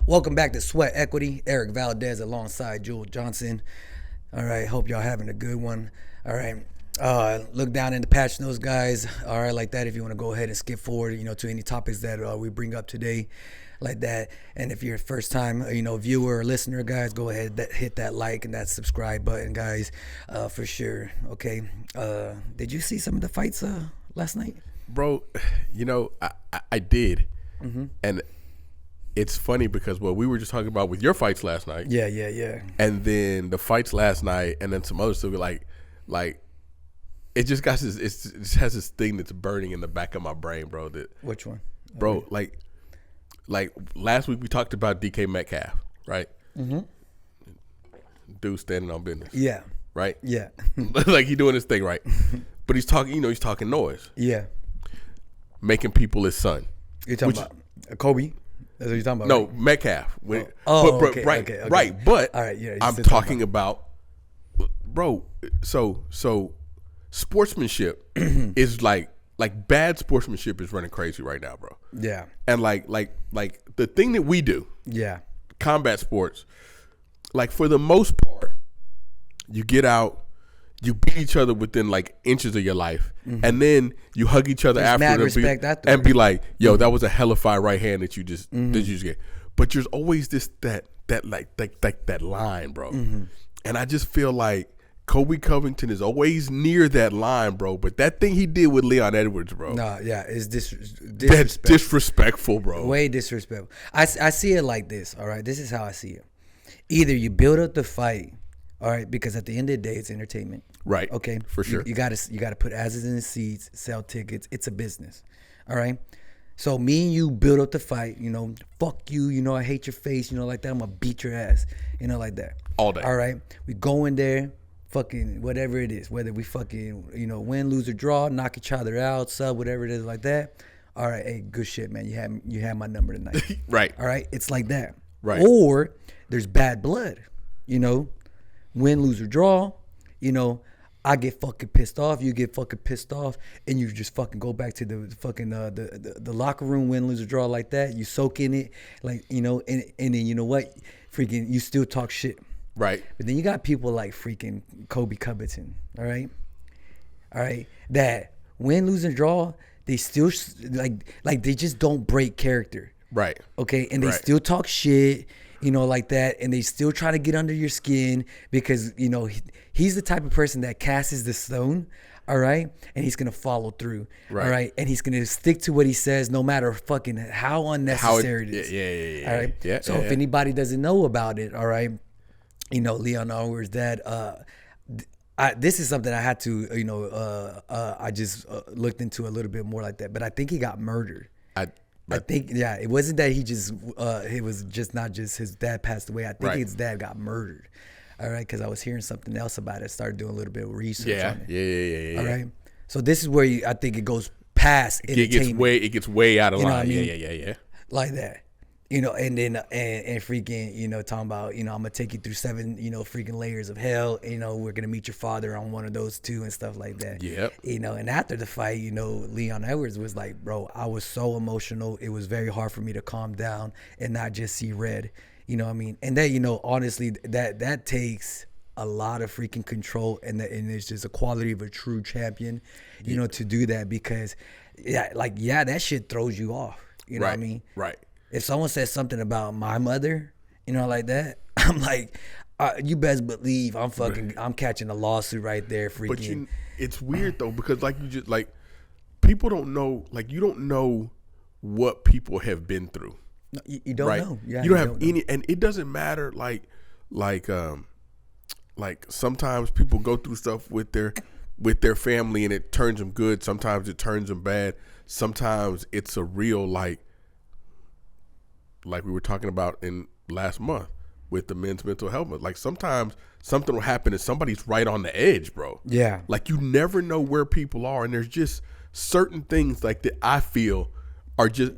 Welcome back to Sweat Equity. Eric Valdez alongside Jules Johnson. All right, hope y'all having a good one. All right, look down in the patch notes, guys. All right, like that. If you want to go ahead and skip forward, to any topics that we bring up today, like that. And if you're a first time, viewer or listener, guys, go ahead hit that like and that subscribe button, guys, for sure. Okay. Did you see some of the fights last night, bro? I did, and it's funny because what we were just talking about with your fights last night. Yeah. And then the fights last night, and then some other stuff. Like it just got this. It just has this thing that's burning in the back of my brain, bro. Which one, bro? Like last week we talked about DK Metcalf, right? Mm-hmm. Dude standing on business. Yeah. Right. Yeah. Like he doing his thing right, but he's talking. He's talking noise. Yeah. Making people his son. You're talking about Kobe. That's what you're talking about. No, right? Metcalf. Okay, right. okay. Right. But all right, yeah, I'm talking about, bro. So sportsmanship is like bad sportsmanship is running crazy right now, bro. Yeah. And like the thing that we do, yeah, combat sports, like for the most part, you get out, you beat each other within like inches of your life, and then you hug each other after and be like, "Yo, that was a hellified right hand that you just get." But there's always that line, bro. And I just feel like Kobe Covington is always near that line, bro. But that thing he did with Leon Edwards, bro. No, yeah, it's disrespectful. That's disrespectful, bro. Way disrespectful. I see it like this. All right, this is how I see it. Either you build up the fight. All right, because at the end of the day, it's entertainment. Right. Okay. For sure. You gotta put asses in the seats, sell tickets. It's a business. All right. So me and you build up the fight. Fuck you. I hate your face. Like that. I'm gonna beat your ass. Like that. All day. All right. We go in there, fucking whatever it is. Whether we fucking win, lose or draw, knock each other out, sub, whatever it is, like that. All right. Hey, good shit, man. You had my number tonight. Right. All right. It's like that. Right. Or there's bad blood. Win, lose, or draw, I get fucking pissed off, you get fucking pissed off, and you just fucking go back to the fucking the locker room, win, lose, or draw like that. You soak in it, and then you know what? Freaking, you still talk shit. Right. But then you got people like freaking Kobe Covington, all right, that win, lose, and draw, they still like they just don't break character. Right. Okay, and they still talk shit. Like that, and they still try to get under your skin because, he's the type of person that casts the stone, all right? And he's going to follow through, all right? And he's going to stick to what he says no matter fucking how unnecessary it is. Yeah. All right? Yeah, so if anybody doesn't know about it, all right, Leon Edwards, that this is something I had to, I just looked into a little bit more like that, but I think he got murdered. I think, yeah, it wasn't that he just, it was just not just his dad passed away. I think his dad got murdered. All right, because I was hearing something else about it. Started doing a little bit of research on it. Yeah. All right, so this is where I think it goes past entertainment. It gets way out of line. What I mean? Yeah. Like that. And then and freaking, talking about, I'm gonna take you through 7, freaking layers of hell. We're gonna meet your father on one of those 2 and stuff like that. Yep. And after the fight, Leon Edwards was like, bro, I was so emotional. It was very hard for me to calm down and not just see red. You know what I mean? And that, honestly, that takes a lot of freaking control, and it's just a quality of a true champion, to do that, because that shit throws you off. You know what I mean? Right. If someone says something about my mother, like that, I'm like, you best believe I'm catching a lawsuit right there, freaking. But it's weird though, because people don't know, you don't know what people have been through. No, you don't know. Yeah, you don't have any, and it doesn't matter. Like sometimes people go through stuff with their family, and it turns them good. Sometimes it turns them bad. Sometimes it's a real like we were talking about in last month with the men's mental health. Like sometimes something will happen and somebody's right on the edge, bro. Yeah. Like you never know where people are, and there's just certain things like that I feel are just.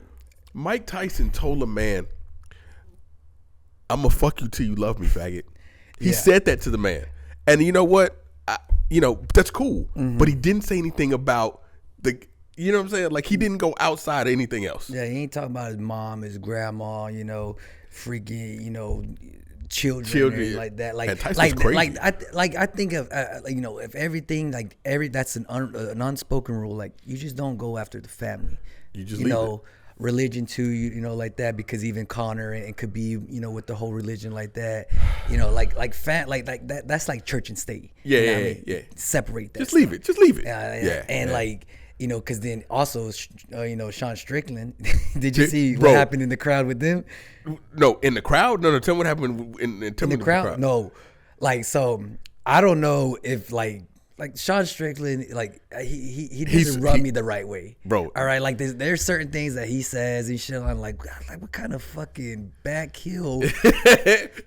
Mike Tyson told a man, "I'm gonna fuck you till you love me, faggot." He said that to the man, and you know what? That's cool. But he didn't say anything about the. You know what I'm saying? Like he didn't go outside of anything else. Yeah, he ain't talking about his mom, his grandma, freaking, children like that. Like crazy. I think of if everything that's an unspoken rule. Like you just don't go after the family. You just leave it. Religion too, like that, because even Connor and could be, with the whole religion like that, like that. That's like church and state. Yeah. Separate that. Just leave it. And because then also, Sean Strickland. Did you see what happened in the crowd with them? No, in the crowd. No. Tell me what happened in the crowd. No, so I don't know if like Sean Strickland, he doesn't rub me the right way, bro. All right, like there's certain things that he says and shit. I'm like what kind of fucking back hill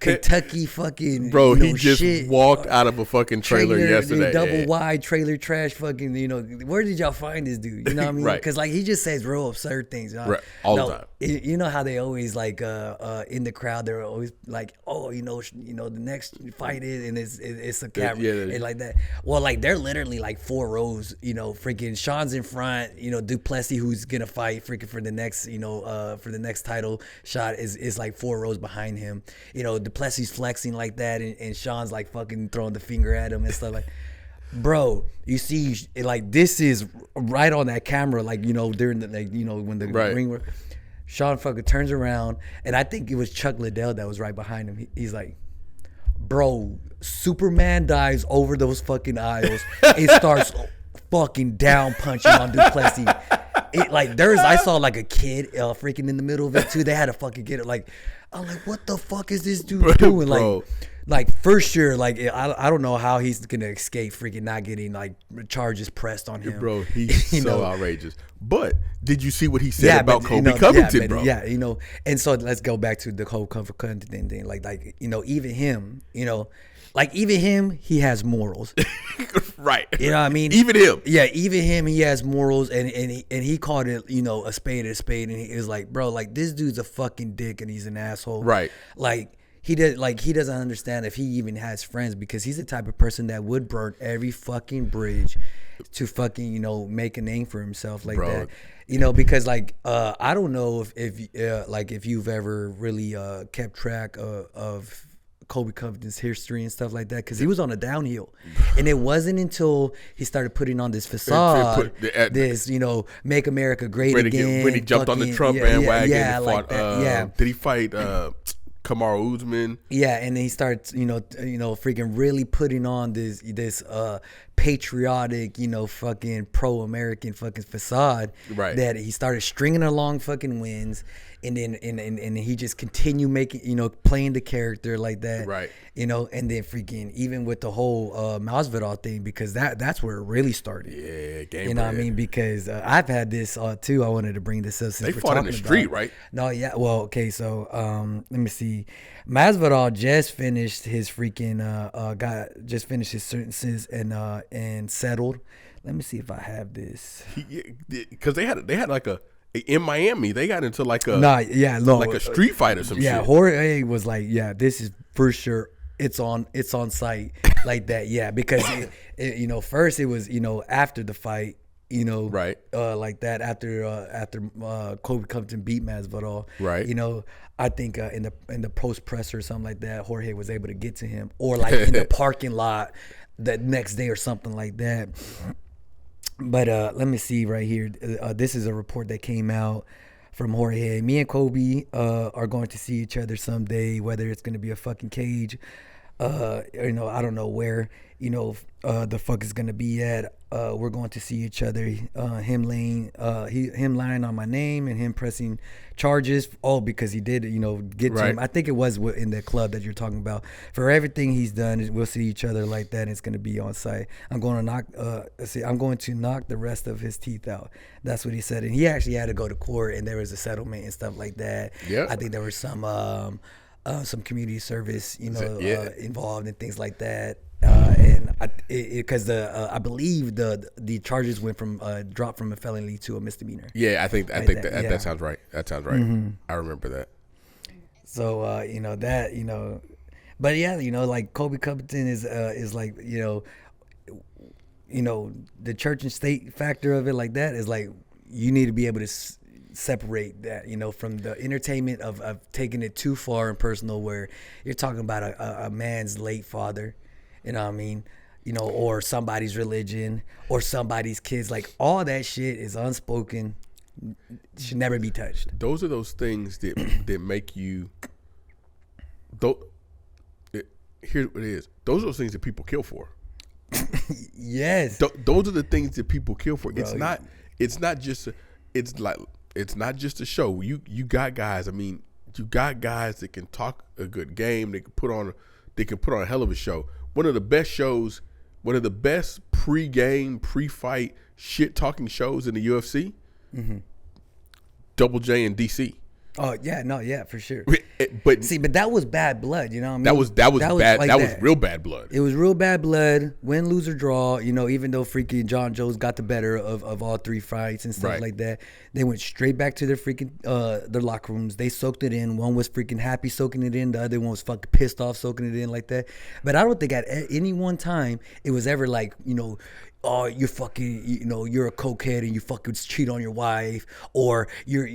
Kentucky fucking bro? He just walked out of a fucking trailer yesterday, double wide trailer trash fucking. Where did y'all find this dude? You know what I mean? Right. Because he just says real absurd things. Right. All the time. You know how they always in the crowd they're always like, oh, the next fight is, and it's a camera and like that. Well, like they're literally like 4 rows, freaking Sean's in front, Duplessis, who's gonna fight freaking for the next title shot is like 4 rows behind him. Duplessis flexing like that, and Sean's like fucking throwing the finger at him and stuff like. Bro, you see, like this is right on that camera, like during the when the ring. Sean fucking turns around, and I think it was Chuck Liddell that was right behind him. He's like, bro, Superman dives over those fucking aisles and starts fucking down punching on Duplessis. I saw like a kid freaking in the middle of it too. They had to fucking get it. Like, I'm like, what the fuck is this dude doing? Bro. Like for sure, like I don't know how he's gonna escape freaking not getting like charges pressed on him. Bro, he's so outrageous. But did you see what he said about Kobe Covington, bro? Yeah, and so let's go back to the whole Covington thing. Like even him, even him, he has morals. Right. You know what I mean? Even him. Yeah, even him, he has morals, and he called it, a spade a spade, and he was like, bro, like this dude's a fucking dick and he's an asshole. Right. He doesn't understand if he even has friends, because he's the type of person that would burn every fucking bridge to fucking, make a name for himself like bro. that. Because I don't know if you've ever really kept track of Kobe Covington's history and stuff like that, because he was on a downhill, and it wasn't until he started putting on this facade, make America great again, when he jumped on the Trump bandwagon and fought, like that. Did he fight Kamaru Usman? Yeah, and then he starts, freaking really putting on this patriotic, fucking pro-American fucking facade. Right. That he started stringing along fucking wins, and then and he just continued making, playing the character like that. Right. And then freaking even with the whole Masvidal thing, because that's where it really started. Yeah, game. You know what I mean? Because I've had this too. I wanted to bring this up since they we're fought in talking the street, about, right? No, yeah. Well, okay. So let me see. Masvidal just finished his freaking just finished his sentences and settled. Let me see if I have this. Because they had like in Miami, they got into like a like a street fight or some shit. Yeah, Jorge was like, yeah, this is for sure. It's on site like that. Yeah, because first it was after the fight. Right. Like that after Kobe Covington beat Masvidal. Right. I think in the post presser or something like that, Jorge was able to get to him, or like in the parking lot the next day or something like that. But let me see right here. This is a report that came out from Jorge. Me and Kobe are going to see each other someday, whether it's going to be a fucking cage. I don't know where, the fuck is going to be at. We're going to see each other. Him lying on my name and him pressing charges. Oh, because he did, get to him. I think it was in the club that you're talking about. For everything he's done, we'll see each other like that. And it's going to be on site. I'm going to knock the rest of his teeth out. That's what he said. And he actually had to go to court, and there was a settlement and stuff like that. Yeah. I think there was some community service, involved and things like that. And because I believe the charges went from dropped from a felony to a misdemeanor. Yeah, I think that sounds right. That sounds right. Mm-hmm. I remember that. So but yeah, like Kobe Covington is like the church and state factor of it like that is like you need to be able to separate that, from the entertainment of taking it too far and personal, where you're talking about a man's late father, you know what I mean? Or somebody's religion or somebody's kids. Like, all that shit is unspoken, should never be touched. Those are those things that make you. Here's what it is. Those are those things that people kill for. Yes. Those are the things that people kill for. Bro, It's not just a show. You got guys. I mean, you got guys that can talk a good game. They can put on a hell of a show. One of the best shows. One of the best pre-game, pre-fight shit talking shows in the UFC. Mm-hmm. Double J and DC. Oh yeah, no, yeah, for sure. But that was bad blood, you know what I mean? That was bad. Like that was real bad blood. It was real bad blood. Win, lose, or draw. Even though freaking John Jones got the better of all three fights and stuff like that, they went straight back to their freaking their locker rooms. They soaked it in. One was freaking happy soaking it in. The other one was fucking pissed off soaking it in like that. But I don't think at any one time it was ever like, oh, you're fucking, you're a cokehead and you fucking cheat on your wife, or you're,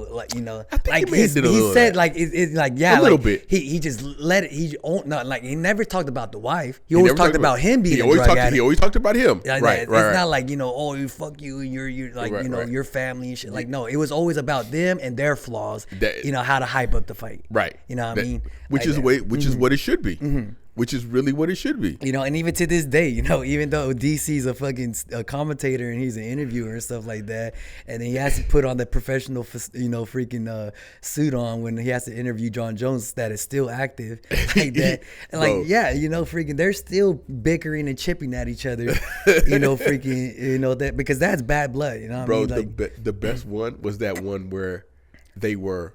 like he said, like it's like, yeah, a little bit. He just let it. He never talked about the wife. He always talked about him being a drug addict. He always talked about him. Right. It's not like oh, you fuck you and you're like your family and shit. Like, no, it was always about them and their flaws. How to hype up the fight. Right. You know what I mean? Which is what it should be. Mm-hmm. Which is really what it should be. And even to this day, even though DC's a commentator and he's an interviewer and stuff like that, and then he has to put on the professional, freaking suit on when he has to interview John Jones that is still active like that. And freaking, they're still bickering and chipping at each other, that, because that's bad blood, Bro, I mean? The best one was that one where they were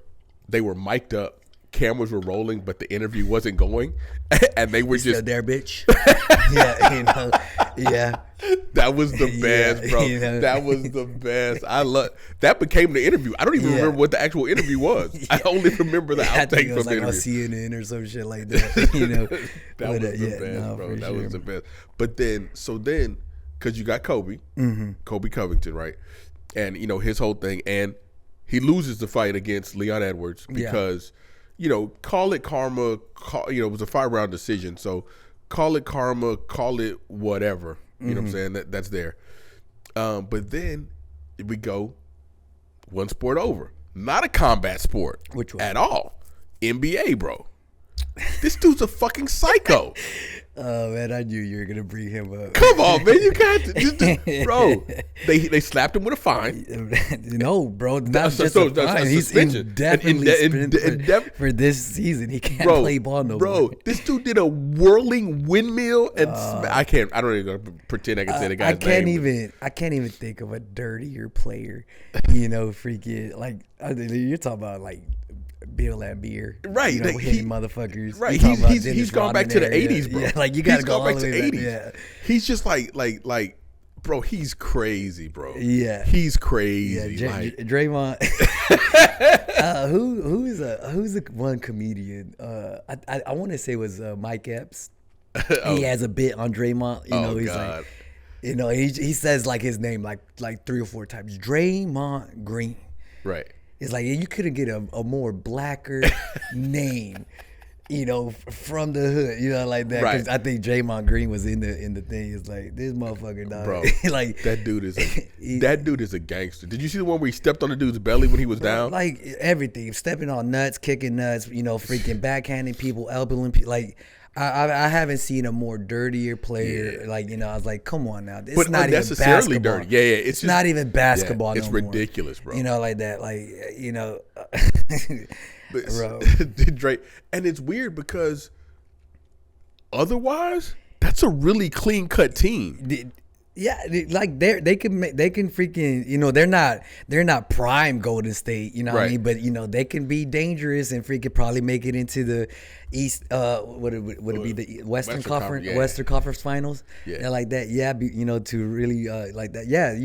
mic'd up. Cameras were rolling, but the interview wasn't going, and they were just still there, bitch. Yeah. That was the best, bro. That was the best. That became the interview. I don't even remember what the actual interview was. I only remember the outtake from the interview. On CNN or some shit like that. That was the best, bro. That was the best. But then, because you got Kobe Covington, right? And his whole thing, and he loses the fight against Leon Edwards because. Call it karma. It was a 5-round decision. So call it karma, call it whatever. You know what I'm saying? That's there. But then we go one sport over. Not a combat sport. Which one? At all. NBA, bro. This dude's a fucking psycho. Oh man, I knew you were gonna bring him up. Come on, man, you got to, bro. They slapped him with a fine. No, bro, not just a fine. He's indefinitely for this season. He can't play ball no more. Bro, this dude did a whirling windmill, and I don't even pretend I can say the guy's name. I can't even think of a dirtier player. Freaking like you're talking about like. Bill Laimbeer, right? Hitting motherfuckers, right? He's gone back to the '80s, bro. Yeah, like you gotta go all the way back. Yeah, he's just like, bro. He's crazy, bro. Yeah, he's crazy. Yeah, Draymond. Who's the one comedian? I want to say it was Mike Epps. He has a bit on Draymond. He's God. like, he says like his name like 3 or 4 times. Draymond Green. Right. It's like you couldn't get a more blacker name, from the hood, like that. Right. Because I think Draymond Green was in the thing. It's like this motherfucker, dog. Bro. Like that dude is a gangster. Did you see the one where he stepped on the dude's belly when he was down? Like everything, stepping on nuts, kicking nuts, freaking backhanding people, elbowing people. Like I haven't seen a more dirtier player. Yeah. Like I was like, come on now, it's not even basketball. Dirty. Yeah, it's not even basketball. It's ridiculous, bro. Like that, like bro. Drake, and it's weird because otherwise, that's a really clean cut team. Yeah, like they can freaking they're not prime Golden State, what I mean, but they can be dangerous and freaking probably make it into the East, would it be the Western Conference Finals? Yeah, like that. Yeah, to really like that. Yeah,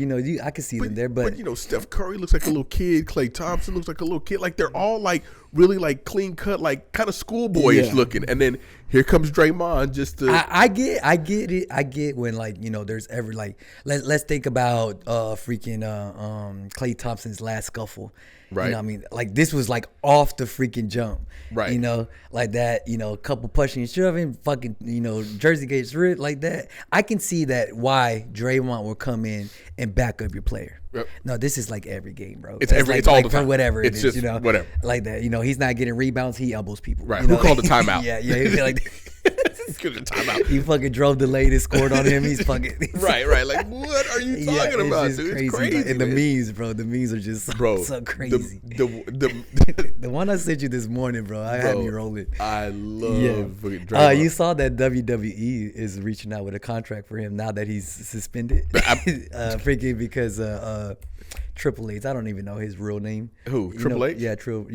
I can see them there. But Steph Curry looks like a little kid. Klay Thompson looks like a little kid. Like they're all like really like clean cut, like kind of schoolboyish looking. And then here comes Draymond. Just to I get it. I get when there's ever like let's think about freaking Klay Thompson's last scuffle. Right. You know what I mean? Like this was like off the freaking jump. Right. Like that, a couple pushing and shoving, fucking, jersey gets ripped like that. I can see that why Draymond will come in and back up your player. Yep. No, this is like every game, bro. It's all the time. Whatever it's it is, just whatever. Like that. He's not getting rebounds, he elbows people. Right. Who called the timeout? Yeah, he'd be like timeout. He fucking drove the latest, scored on him. He's fucking right. Like, what are you talking about, dude? Crazy. It's crazy. And the memes, bro. The memes are just so crazy. The one I sent you this morning, bro. I had me rolling. I love Draymond. You saw that WWE is reaching out with a contract for him now that he's suspended. Freaking because Triple H. I don't even know his real name. Who? Triple H? Yeah, Triple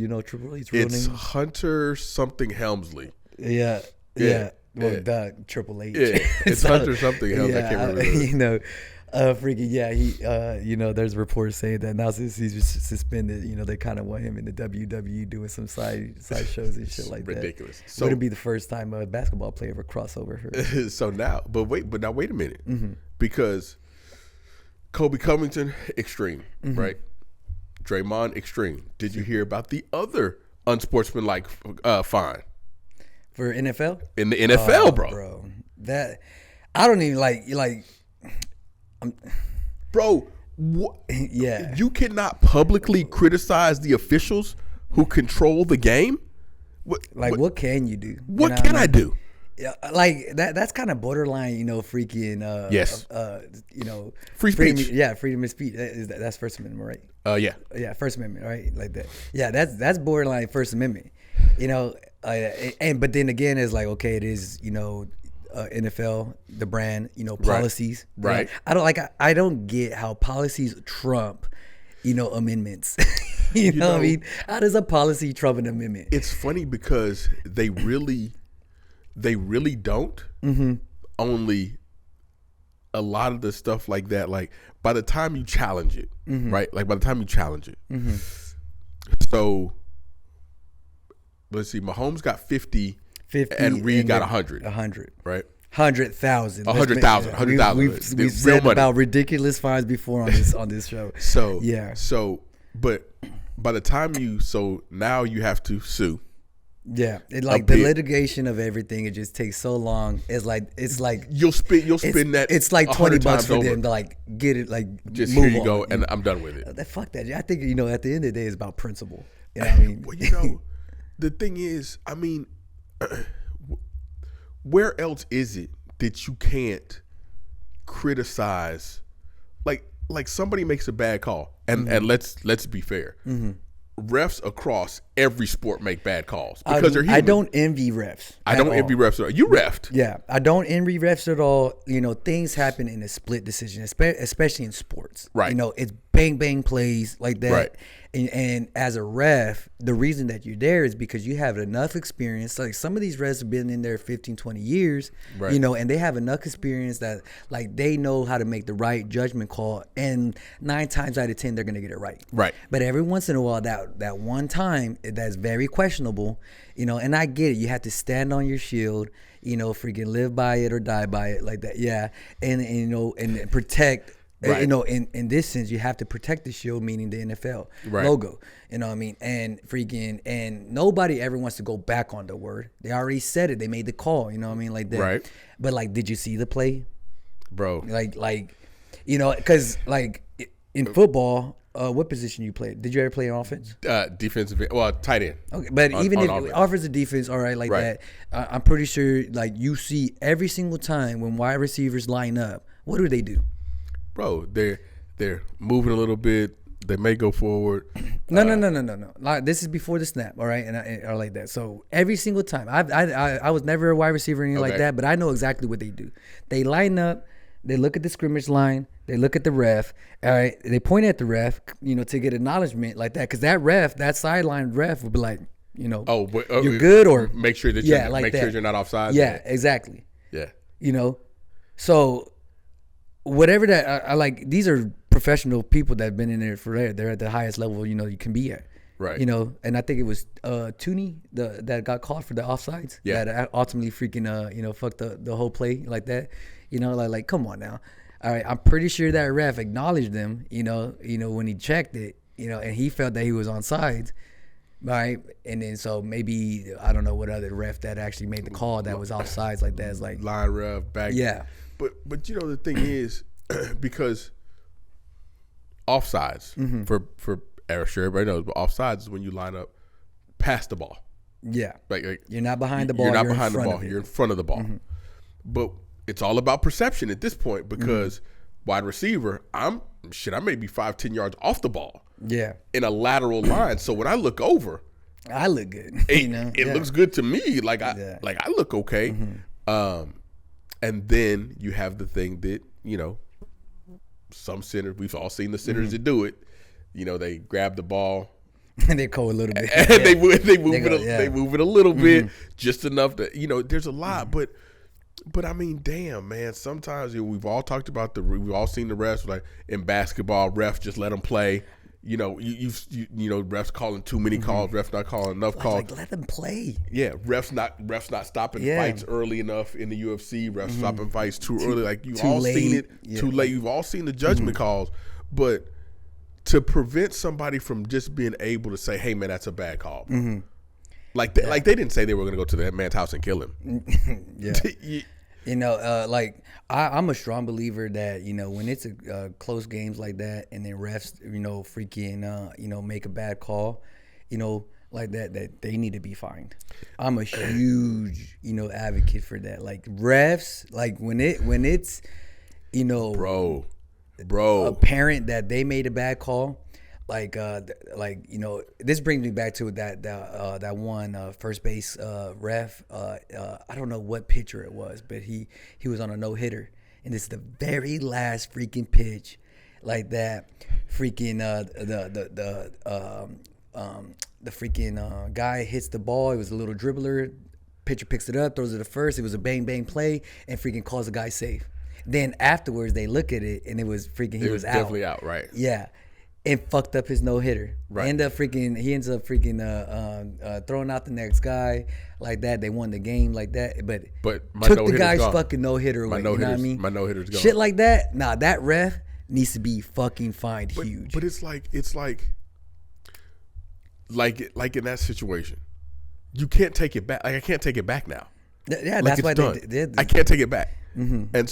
H's real name. It's Hunter something Helmsley. Yeah. Well, Triple H. Yeah, it's Hunter something else. I can't remember. He, there's reports saying that now since he's suspended, they kind of want him in the WWE doing some side shows and shit like ridiculous. That. So, wouldn't be the first time a basketball player ever crossover. So now, but wait a minute, because Kobe Covington, extreme, right? Draymond, extreme. Did you hear about the other unsportsmanlike fine? For NFL? In the NFL, bro. That I don't even like. Bro, yeah. You cannot publicly criticize the officials who control the game. What can you do? What can I do? Yeah, like that's kind of borderline, freaking yes. Free speech. Freedom of speech. That's First Amendment, right? Yeah, First Amendment, right? Like that. Yeah, that's borderline First Amendment. But then again, it's like, okay, it is, NFL, the brand, policies. Right. I don't get how policies trump, amendments. you know what I mean? How does a policy trump an amendment? It's funny because they really don't. Mm-hmm. Only a lot of the stuff like that, like by the time you challenge it, right? Like by the time you challenge it. Mm-hmm. So let's see, Mahomes got 50 and Reed got 100. 100. Right? 100,000. 100,000. We've said about ridiculous fines before on this show. So, but by the time now you have to sue. Yeah, the litigation of everything, it just takes so long. It's like you'll spend that. It's like $20 for them to like get it, like just move here you on. go, and I'm done with it. Fuck that. I think at the end of the day, it's about principle. You know what I mean? Well, the thing is, I mean, where else is it that you can't criticize? Like somebody makes a bad call, and let's be fair. Mm-hmm. Refs across every sport make bad calls because they're human. I don't envy refs. Envy refs at all. You refed. Yeah, I don't envy refs at all. Things happen in a split decision, especially in sports. Right. It's bang bang plays like that. Right. And as a ref, the reason that you're there is because you have enough experience. Like some of these refs have been in there 15, 20 years, right. And they have enough experience that like they know how to make the right judgment call. And 9 times out of 10, they're going to get it right. Right. But every once in a while, that one time that's very questionable, and I get it. You have to stand on your shield, freaking live by it or die by it like that. Yeah. And protect. Right. In this sense, you have to protect the shield, meaning the NFL logo. You know what I mean? And nobody ever wants to go back on the word. They already said it. They made the call. You know what I mean? Like that. Right. But like, did you see the play, bro? Because like in football, what position you played? Did you ever play on offense? Defensive. Well, tight end. Okay, but even if offensive defense, all right, like that, I'm pretty sure like you see every single time when wide receivers line up, what do? Bro, they're moving a little bit. They may go forward. No. Like, this is before the snap, all right, and I like that. So every single time, I was never a wide receiver or anything like that, but I know exactly what they do. They line up. They look at the scrimmage line. They look at the ref. All right, they point at the ref, to get acknowledgement like that, because that sideline ref would be like, You know, you're good, or make sure that sure you're not offside. Yeah, exactly. Yeah. You know, so whatever that I like, these are professional people that have been in there forever. They're at the highest level, you know, you can be at. Right. You know, and I think it was Tooney that got called for the offsides. Yeah. That ultimately freaking you know, fucked the whole play like that. You know, like come on now. All right, I'm pretty sure that ref acknowledged them. You know when he checked it. You know, and he felt that he was on sides. Right, and then so maybe I don't know what other ref that actually made the call that was offsides like that is like line ref back. Yeah. But you know the thing is because offsides for Eric, sure everybody knows, but offsides is when you line up past the ball. Yeah. Like you're not behind the ball. You're not behind the ball. You're in front of the ball. Mm-hmm. But it's all about perception at this point because wide receiver, I may be 5-10 yards off the ball. Yeah. In a lateral line. So when I look over, I look good. It looks good to me. Like I look okay. Mm-hmm. And then you have the thing that, you know, some centers, we've all seen the centers that do it. You know, they grab the ball and they go a little bit. And they move it a little bit, just enough to, you know, there's a lot, but I mean, damn, man. Sometimes we've all talked about we've all seen the refs, like in basketball, refs just let them play. You know, you know, refs calling too many calls, refs not calling enough calls. Like, let them play. Yeah, refs not stopping fights early enough in the UFC. Refs stopping fights too early. Like you've all seen it too late. You've all seen the judgment calls, but to prevent somebody from just being able to say, "Hey, man, that's a bad call." Like they didn't say they were going to go to that man's house and kill him. You know, like I'm a strong believer that, you know, when it's a close games like that and then refs, you know, freaking, you know, make a bad call, you know, like that they need to be fined. I'm a huge, you know, advocate for that. Like refs, like when it's, you know, bro, apparent that they made a bad call. Like you know, this brings me back to that one first base ref. I don't know what pitcher it was, but he was on a no-hitter, and it's the very last freaking pitch, like that freaking the freaking guy hits the ball. It was a little dribbler. Pitcher picks it up, throws it to first. It was a bang bang play, and freaking calls the guy safe. Then afterwards, they look at it, and it was freaking he was out. Definitely out, right? Yeah. And fucked up his no hitter. Right. He ends up freaking throwing out the next guy like that. They won the game like that, but took the guy's fucking no hitter away. You know what I mean? My no hitter's gone. Shit like that. Nah, that ref needs to be fucking fined huge. But it's like in that situation, you can't take it back. Like I can't take it back now. Yeah, like that's why done. they did. I can't take it back. Mm-hmm. And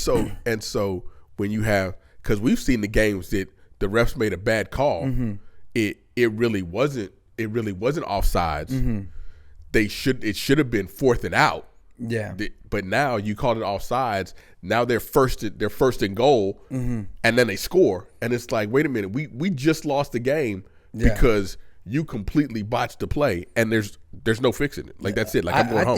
so when you have, because we've seen the games that the refs made a bad call. Mm-hmm. It really wasn't offsides. Mm-hmm. It should have been 4th and out. Yeah. But now you called it offsides. Now they're first and goal, and then they score, and it's like, wait a minute, we just lost the game because you completely botched the play, and there's no fixing it. Like that's it. Like I'm going home.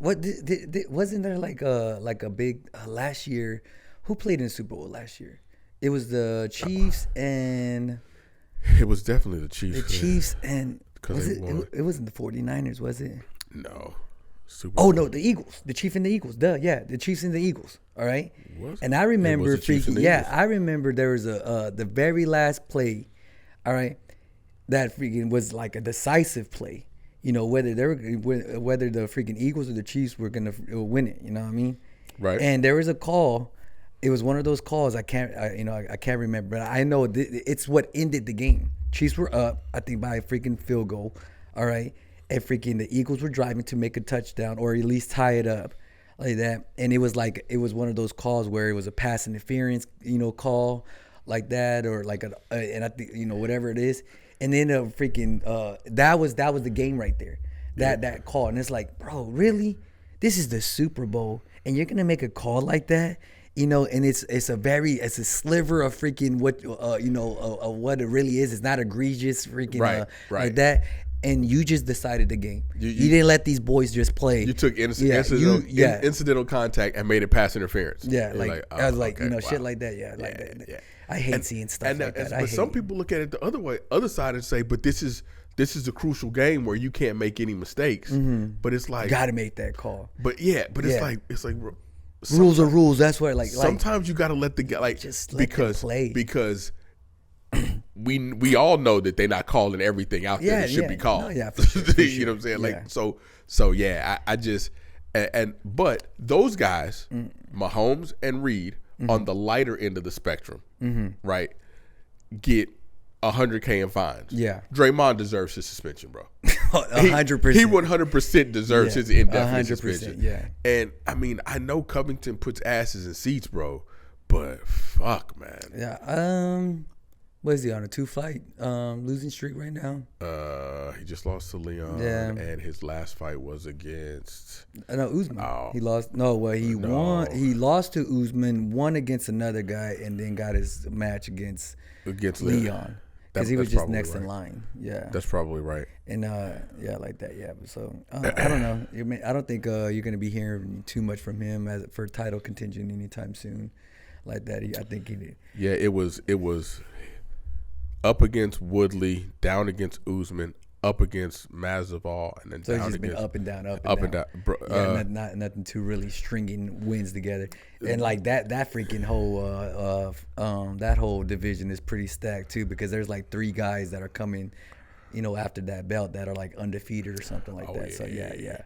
I think wasn't there like a big last year? Who played in the Super Bowl last year? It was the Chiefs and... It was definitely the Chiefs. The Chiefs and... It wasn't the 49ers, was it? No. No, the Eagles. The Chiefs and the Eagles. Duh, yeah. The Chiefs and the Eagles. All right? And I remember I remember there was the very last play, all right, that freaking was like a decisive play. You know, whether the freaking Eagles or the Chiefs were going to win it. You know what I mean? Right. And there was a call... It was one of those calls I can't remember, but I know it's what ended the game. Chiefs were up, I think, by a freaking field goal, all right, and freaking the Eagles were driving to make a touchdown or at least tie it up, like that. And it was one of those calls where it was a pass interference, you know, call like that, or like and I think, you know, whatever it is. And then that was the game right there, that call. And it's like, bro, really? This is the Super Bowl, and you're gonna make a call like that? You know, and it's a sliver of freaking what what it really is. It's not egregious freaking like that. And you just decided the game. You didn't let these boys just play. You took incidental contact and made it pass interference. Yeah, I was like, shit like that. Yeah, that. I hate seeing stuff like that. But some people look at it the other side and say, but this is this is a crucial game where you can't make any mistakes. But it's like, got to make that call. But it's like rules are rules. That's where sometimes you got to let the guy just let them play. Because we all know that they're not calling everything out there that should be called. No, for sure. You know what I'm saying? Like I just but those guys, Mahomes and Reed, on the lighter end of the spectrum, right, get 100K in fines. Yeah, Draymond deserves his suspension, bro. 100%. He 100% deserves his indefinite suspension. Yeah, and I mean, I know Covington puts asses in seats, bro, but fuck, man. Yeah. What is he on, a 2-fight losing streak right now? He just lost to Leon, and his last fight was against Usman. Oh. He lost. No, well, he won. He lost to Usman, won against another guy, and then got his match against Leon. Because he was just next in line. Yeah, that's probably right. And like that. Yeah, so I don't know. I don't think you're going to be hearing too much from him for title contention anytime soon, like that. I think he did. Yeah, it was up against Woodley, down against Usman, up against Masvidal, and then so down it's just against been up and down. Bro, nothing too really stringing wins together. And like that freaking whole that whole division is pretty stacked too, because there's like 3 guys that are coming, after that belt that are like undefeated or something like that. So yeah.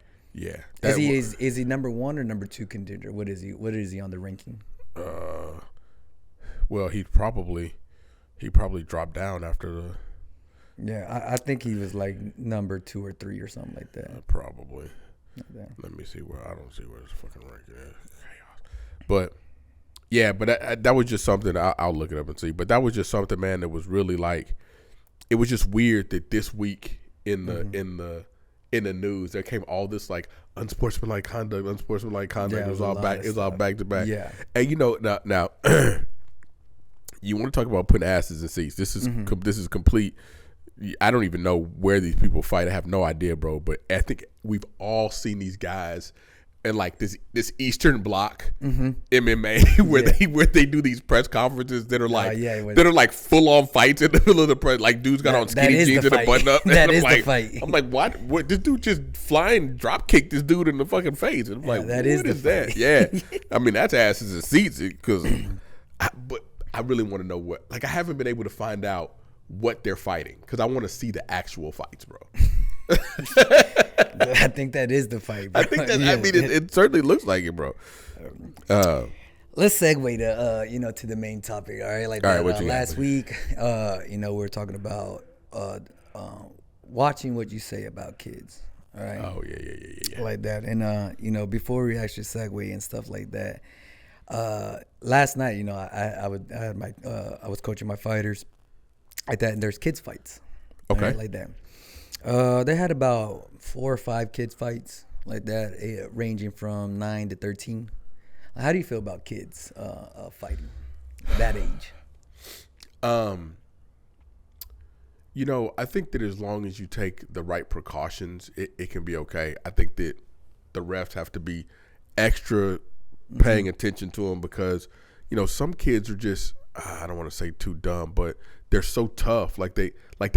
Is he number 1 or number 2 contender? What is he on the ranking? Well, he probably dropped down after the. Yeah, I think he was like number 2 or 3 or something like that. Probably. Let me see I don't see where his fucking ranking is. But yeah, but that was just something. I'll look it up and see. But that was just something, man. That was really like, it was just weird that this week in the news there came all this like unsportsmanlike conduct. Yeah, it was all back. It was all back to back. Yeah, and now. You want to talk about putting asses in seats? This is complete. I don't even know where these people fight. I have no idea, bro. But I think we've all seen these guys in like this Eastern Bloc MMA where they do these press conferences that are like that are like full on fights in the middle of the press. Like dudes got on skinny jeans and a button up. That is the fight. I'm like, what? This dude just flying drop kicked this dude in the fucking face. And I'm like, what is that? Yeah, I mean that's asses in seats because. But I really want to know what. Like, I haven't been able to find out what they're fighting because I want to see the actual fights, bro. I think that is the fight, bro. I think that. I mean, it certainly looks like it, bro. Let's segue to to the main topic. All right, last week, we were talking about watching what you say about kids. All right. Oh yeah. Like that, and before we actually segue and stuff like that. Last night, I was coaching my fighters like that, and there's kids fights. Okay. Right, like that. They had about 4 or 5 kids fights like that, ranging from 9 to 13. How do you feel about kids fighting that age? I think that as long as you take the right precautions, it can be okay. I think that the refs have to be extra paying attention to them because some kids are just I don't want to say too dumb, but they're so tough. Like they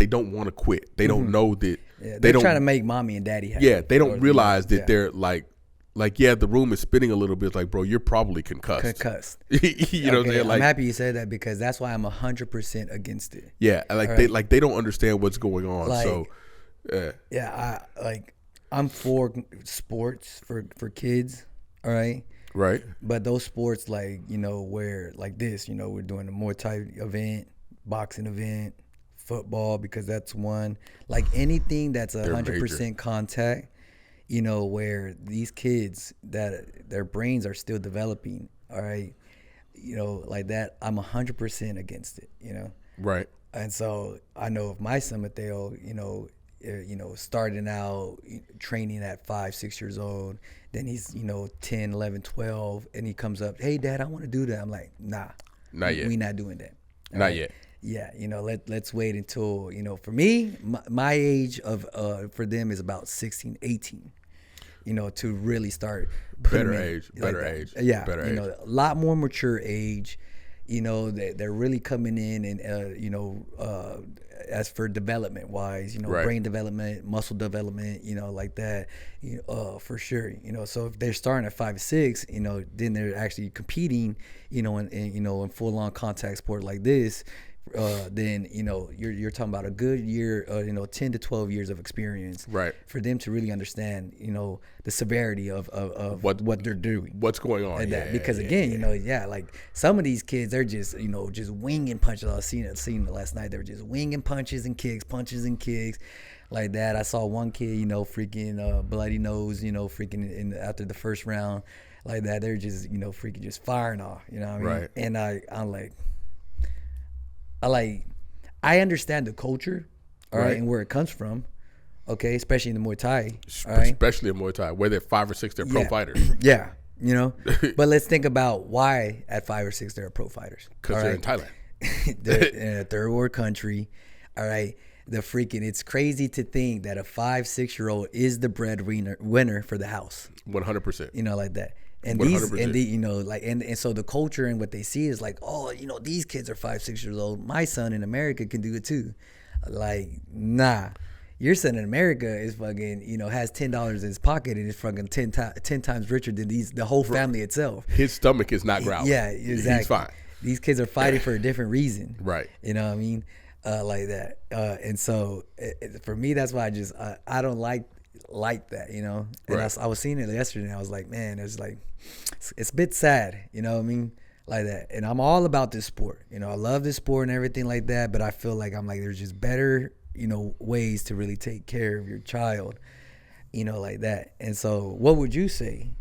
don't want to quit. They don't know that they're trying to make mommy and daddy happy. Yeah, they don't realize that they're like the room is spinning a little bit. It's like, bro, you're probably concussed. You know what I'm saying? Like, I'm happy you said that because that's why I'm 100% against it. Yeah, they don't understand what's going on. I'm for sports for kids. All right. Right. But those sports where like this, we're doing a Muay Thai event, boxing event, football, because that's one. Like anything that's 100% contact, where these kids that their brains are still developing, all right, like that, I'm 100% against it, Right. And so I know if my son Mateo, starting out training at 5-6 years old, then he's 10, 11, 12, and he comes up, hey dad, I want to do that. I'm like, nah, not yet. We not doing that. Not yet. Yeah, let's wait until for me, my age of for them is about 16, 18. To really start better age. Yeah, better age. A lot more mature age. They're really coming in and as for development wise, brain development, muscle development, like that, for sure, so if they're starting at 5'6", then they're actually competing, in full on contact sport like this, then you're talking about a good year, 10 to 12 years of experience, right, for them to really understand, the severity of what they're doing, what's going on, because again, like some of these kids, they're just just winging punches. I seen it last night. They were just winging punches and kicks like that. I saw one kid, freaking bloody nose, freaking after the first round, like that. They're just freaking just firing off, what I mean? Right. And I understand the culture, all right, and where it comes from, okay, especially in the Muay Thai, especially in Muay Thai, where they're 5 or 6, they're pro fighters. Yeah, but let's think about why at 5 or 6 they're pro fighters. Because they're in Thailand. They're in a third world country, all right. It's crazy to think that a 5-6-year-old is the breadwinner for the house. 100%. Like that. And 100%. these, and so the culture and what they see is like, oh, these kids are 5-6 years old. My son in America can do it too. Like, nah, your son in America is fucking, has $10 in his pocket and is fucking 10 times richer than the whole family itself. His stomach is not growling. Yeah, exactly. He's fine. These kids are fighting for a different reason. Right. You know what I mean? Like that. And so for me, that's why I don't like that, And right. I was seeing it yesterday and I was like, man, it's a bit sad, you know what I mean? Like that. And I'm all about this sport. I love this sport and everything like that, but I feel like there's just better, ways to really take care of your child, like that. And so what would you say,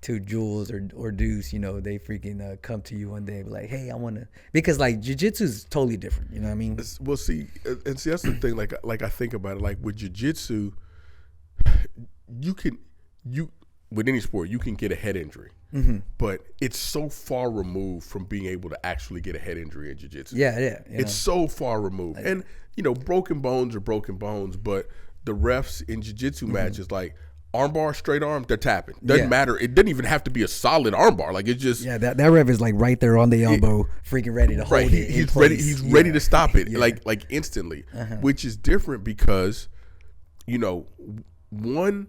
to Jules or Deuce, they freaking come to you one day and be like, hey, I want to, because like jiu-jitsu is totally different, you know what I mean? Well, see, that's the thing, like I think about it, like with jiu-jitsu, with any sport, you can get a head injury, but it's so far removed from being able to actually get a head injury in jiu-jitsu. Yeah. It's so far removed. And, broken bones are broken bones, but the refs in jiu-jitsu matches, like, armbar, straight arm, they're tapping. Doesn't matter. It doesn't even have to be a solid armbar. Like, it's just that ref is like right there on the elbow, freaking ready to hold it. He's ready. He's ready to stop it, like instantly, which is different because, one,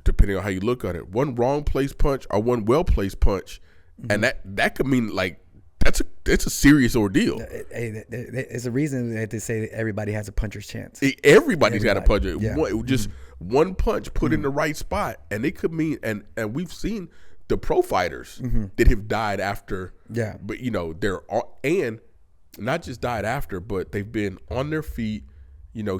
depending on how you look at it, one wrong placed punch or one well placed punch, and that could mean like it's a serious ordeal. Hey, it's a reason that they say that everybody has a puncher's chance. Everybody's got a puncher. Yeah. Just one punch put in the right spot, and it could mean. And we've seen the pro fighters that have died after. Yeah. But they're and not just died after, but they've been on their feet.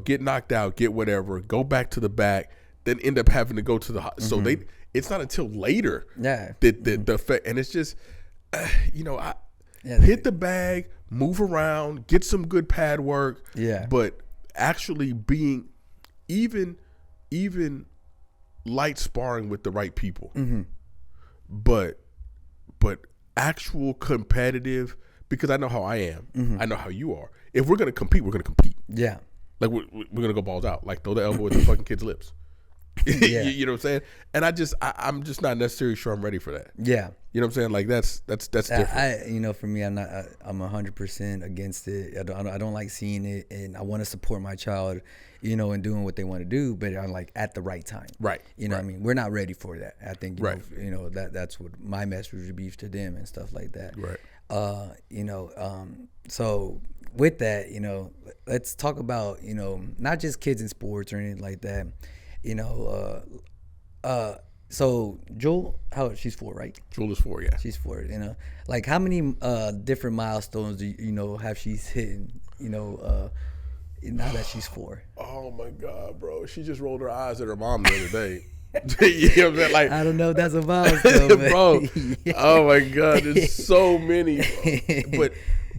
Get knocked out, get whatever, go back to the back, then end up having to go to the. So it's not until later. Yeah. That the effect, and it's just, hit the bag, move around, get some good pad work. Yeah. But actually being even light sparring with the right people. But actual competitive, because I know how I am. I know how you are. If we're gonna compete, we're gonna compete. Yeah. Like we're gonna go balls out. Like throw the elbow at the fucking kid's lips. Yeah. You know what I'm saying? And I'm just not necessarily sure I'm ready for that. Yeah. You know what I'm saying? Like that's different. For me, I'm 100% against it. I don't like seeing it, and I want to support my child, and doing what they want to do, but I'm like at the right time. Right. What I mean? We're not ready for that. I think that's what my message would be to them and stuff like that. Right. So with that, let's talk about, not just kids in sports or anything like that. So Jewel, she's 4, right? Jewel is 4, yeah. She's 4. Like how many different milestones do have she's hitting? Now that she's 4. Oh my God, bro! She just rolled her eyes at her mom the other day. You know what I'm saying? Like, I don't know if that's a milestone, bro. Yeah. Oh my God, there's so many.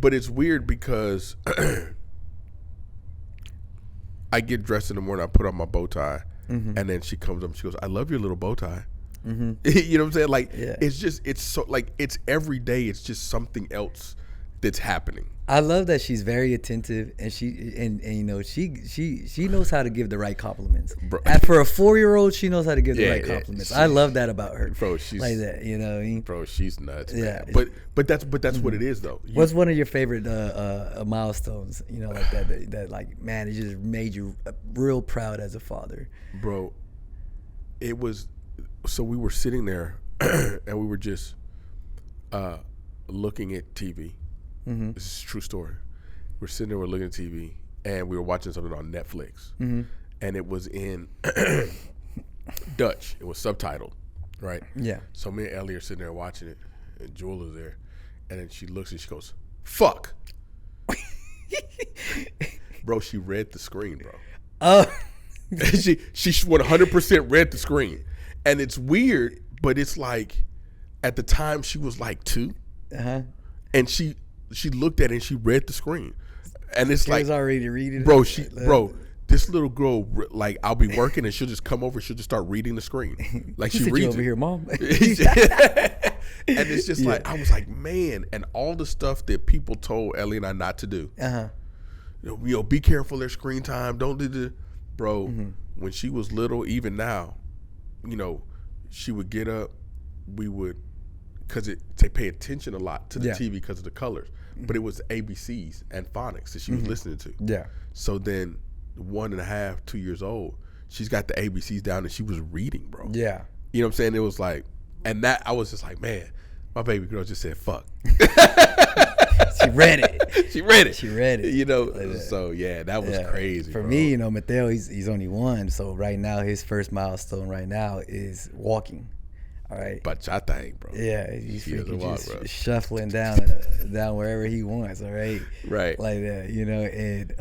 But it's weird because I get dressed in the morning, I put on my bow tie. And then she comes up and she goes, I love your little bow tie. You know what I'm saying? Like, it's so like, it's every day. It's just something else that's happening. I love that she's very attentive, and she knows how to give the right compliments. Bro. And for a 4-year-old, she knows how to give the right compliments. I love that about her. Bro, she's like that. You know what I mean? Bro, she's nuts. Yeah, man. But that's what it is though. What's one of your favorite milestones? You know, like that like, man, it just made you real proud as a father. Bro, it was. So we were sitting there, and we were just looking at TV. Mm-hmm. This is a true story. We're sitting there, we're looking at TV, and we were watching something on Netflix, and it was in Dutch. It was subtitled, right? Yeah. So me and Ellie are sitting there watching it, and Jewel is there, and then she looks and she goes, "Fuck." Bro, she read the screen, bro. Oh. she 100% read the screen, and it's weird, but it's like at the time she was like 2, and she looked at it and she read the screen, and it's like, was already reading. Bro, this little girl, like, I'll be working and she'll just come over, she'll just start reading the screen, like she reads over here, Mom. And it's just like, I was like, man, and all the stuff that people told Ellie and I not to do. You know, be careful their screen time. Don't do the, bro. When she was little, even now, you know, she would get up. We would, because they pay attention a lot to the TV because of the colors. But it was ABCs and phonics that she was listening to. Yeah. So then 1.5, 2 years old, she's got the ABCs down and she was reading, bro. Yeah. You know what I'm saying? It was like, and that, I was just like, man, my baby girl just said fuck. She read it. She read it. She read it. You know, like so yeah, that was crazy. For bro. me, you know, Mateo, he's only 1. So right now, his first milestone right now is walking. All right. Bachata ain't, bro. Yeah, he's freaking walk, just bro. shuffling down wherever he wants. All right. Right. Like that, you know, and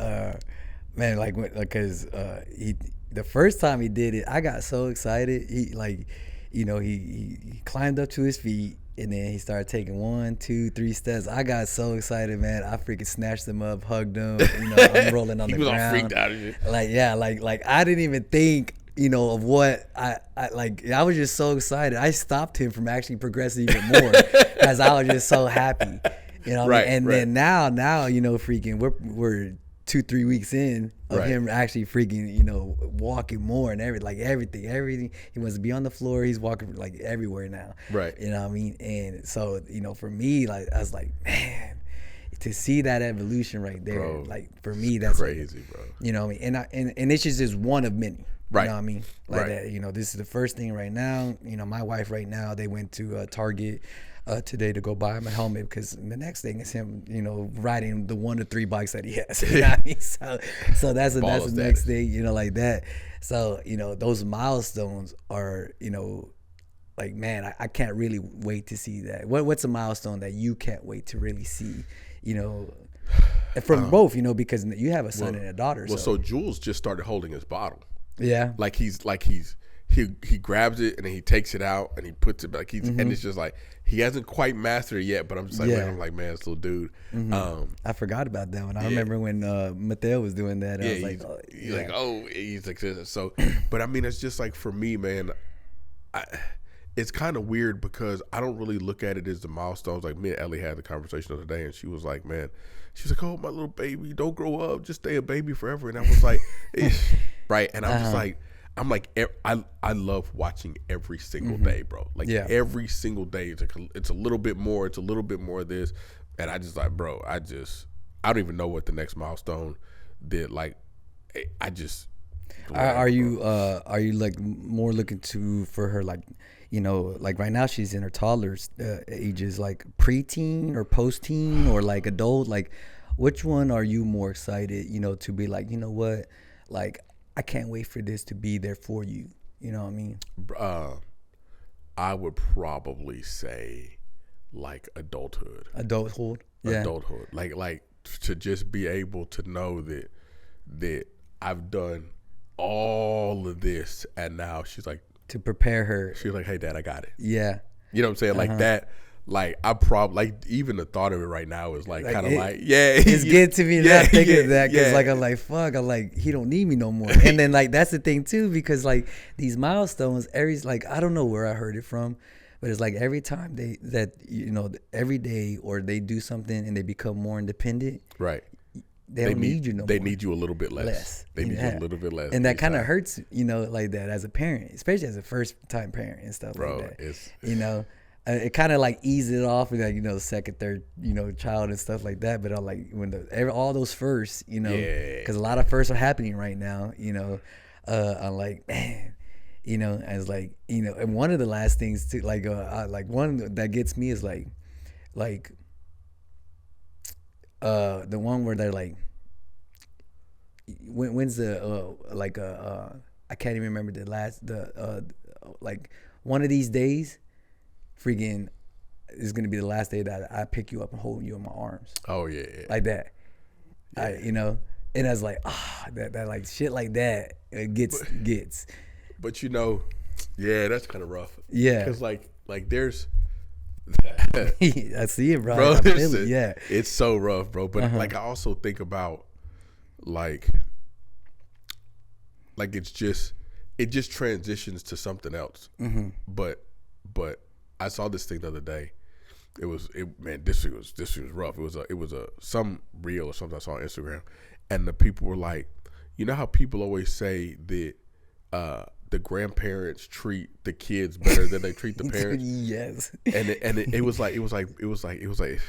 man, like, because the first time he did it, I got so excited. He, like, you know, he climbed up to his feet, and then he started taking 1, 2, 3 steps. I got so excited, man. I freaking snatched him up, hugged him. You know, I'm rolling on the ground. He was all freaked out of you. Like, yeah, like I didn't even think, you know, of what I like. I was just so excited. I stopped him from actually progressing even more because I was just so happy. You know, right, and right. then now, you know, freaking we're 2-3 weeks in of him actually freaking, you know, walking more and everything. He wants to be on the floor. He's walking like everywhere now. Right. You know what I mean? And so, you know, for me, like, I was like, man, to see that evolution right there, bro, like, for me, that's crazy, bro. You know what I mean? And it's just one of many. Right. You know what I mean? Like that, you know, this is the first thing right now. You know, my wife right now, they went to Target today to go buy him a helmet, because the next thing is him, you know, riding the 1 to 3 bikes that he has. You know what I mean? So that's the next thing, you know, like that. So, you know, those milestones are, you know, like, man, I can't really wait to see that. What's a milestone that you can't wait to really see, you know, from both, you know, because you have a son and a daughter. Well, so Jules just started holding his bottle. Yeah. He grabs it and then he takes it out and he puts it back. And it's just like, he hasn't quite mastered it yet, but I'm just like, man, this little dude. I forgot about that one. I remember when Mateo was doing that. I was like, he's like this. So, but I mean, it's just like, for me, man, it's kind of weird because I don't really look at it as the milestones. Like, me and Ellie had the conversation the other day, and she was like, man, she's like, oh, my little baby, don't grow up, just stay a baby forever. And I was like, right. And I'm just like, I love watching every single day, bro. Like, every single day, it's a little bit more. It's a little bit more of this. And I just like, bro, I don't even know what the next milestone did. Like, I just. Are you like more looking for her, like, you know, like right now she's in her toddler's ages, like preteen or post-teen or like adult? Like, which one are you more excited, you know, to be like, you know what, like, I can't wait for this to be there for you. You know what I mean? I would probably say like adulthood. Yeah. Adulthood. Like to just be able to know that I've done all of this, and now she's like, to prepare her. She's like, hey, Dad, I got it. Yeah. You know what I'm saying? Like that. Like, I probably, like, even the thought of it right now is like kind of like, it's good to me not thinking of that, because like, I'm like, fuck, I'm like, he don't need me no more. And then, like, that's the thing too, because like these milestones, Aries, like, I don't know where I heard it from, But it's like every time every day or they do something and they become more independent. Right. They don't need you no more. They need you a little bit less. They need you a little bit less. And that kind of hurts, like that as a parent, especially as a first time parent and stuff like that. It kind of like eases it off with like, second, third, child and stuff like that. But I'm like, when all those firsts, because a lot of firsts are happening right now, I'm like, man, as like, and one of the last things too, like one that gets me is like the one where they're like, when's the I can't even remember like one of these days, freaking is gonna be the last day that I pick you up and hold you in my arms. Oh yeah. Like that. Yeah. And I was like, that like shit like that it gets. But yeah, that's kind of rough. Yeah. Because like there's. I see it, bro. It's so rough, bro. But like I also think about like it just transitions to something else. Mm-hmm. But I saw this thing the other day. This was rough. It was some reel or something I saw on Instagram, and the people were like, how people always say that the grandparents treat the kids better than they treat the parents. Yes. And it was like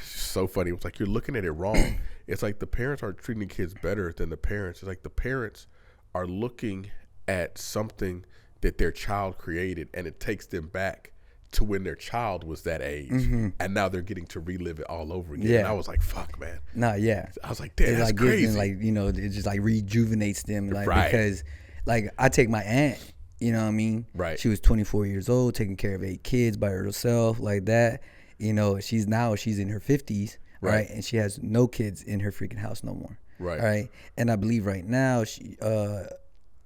so funny. It was like you're looking at it wrong. It's like the parents aren't treating the kids better than the parents. It's like the parents are looking at something that their child created, and it takes them back to when their child was that age, and now they're getting to relive it all over again. Yeah. And I was like, "Fuck, man." Nah, yeah. I was like, "Damn, that's crazy." It just like rejuvenates them, right. Because, like, I take my aunt. You know what I mean? Right. She was 24 years old, taking care of 8 kids by herself, like that. She's in her 50s, right? And she has no kids in her freaking house no more, right? And I believe right now she,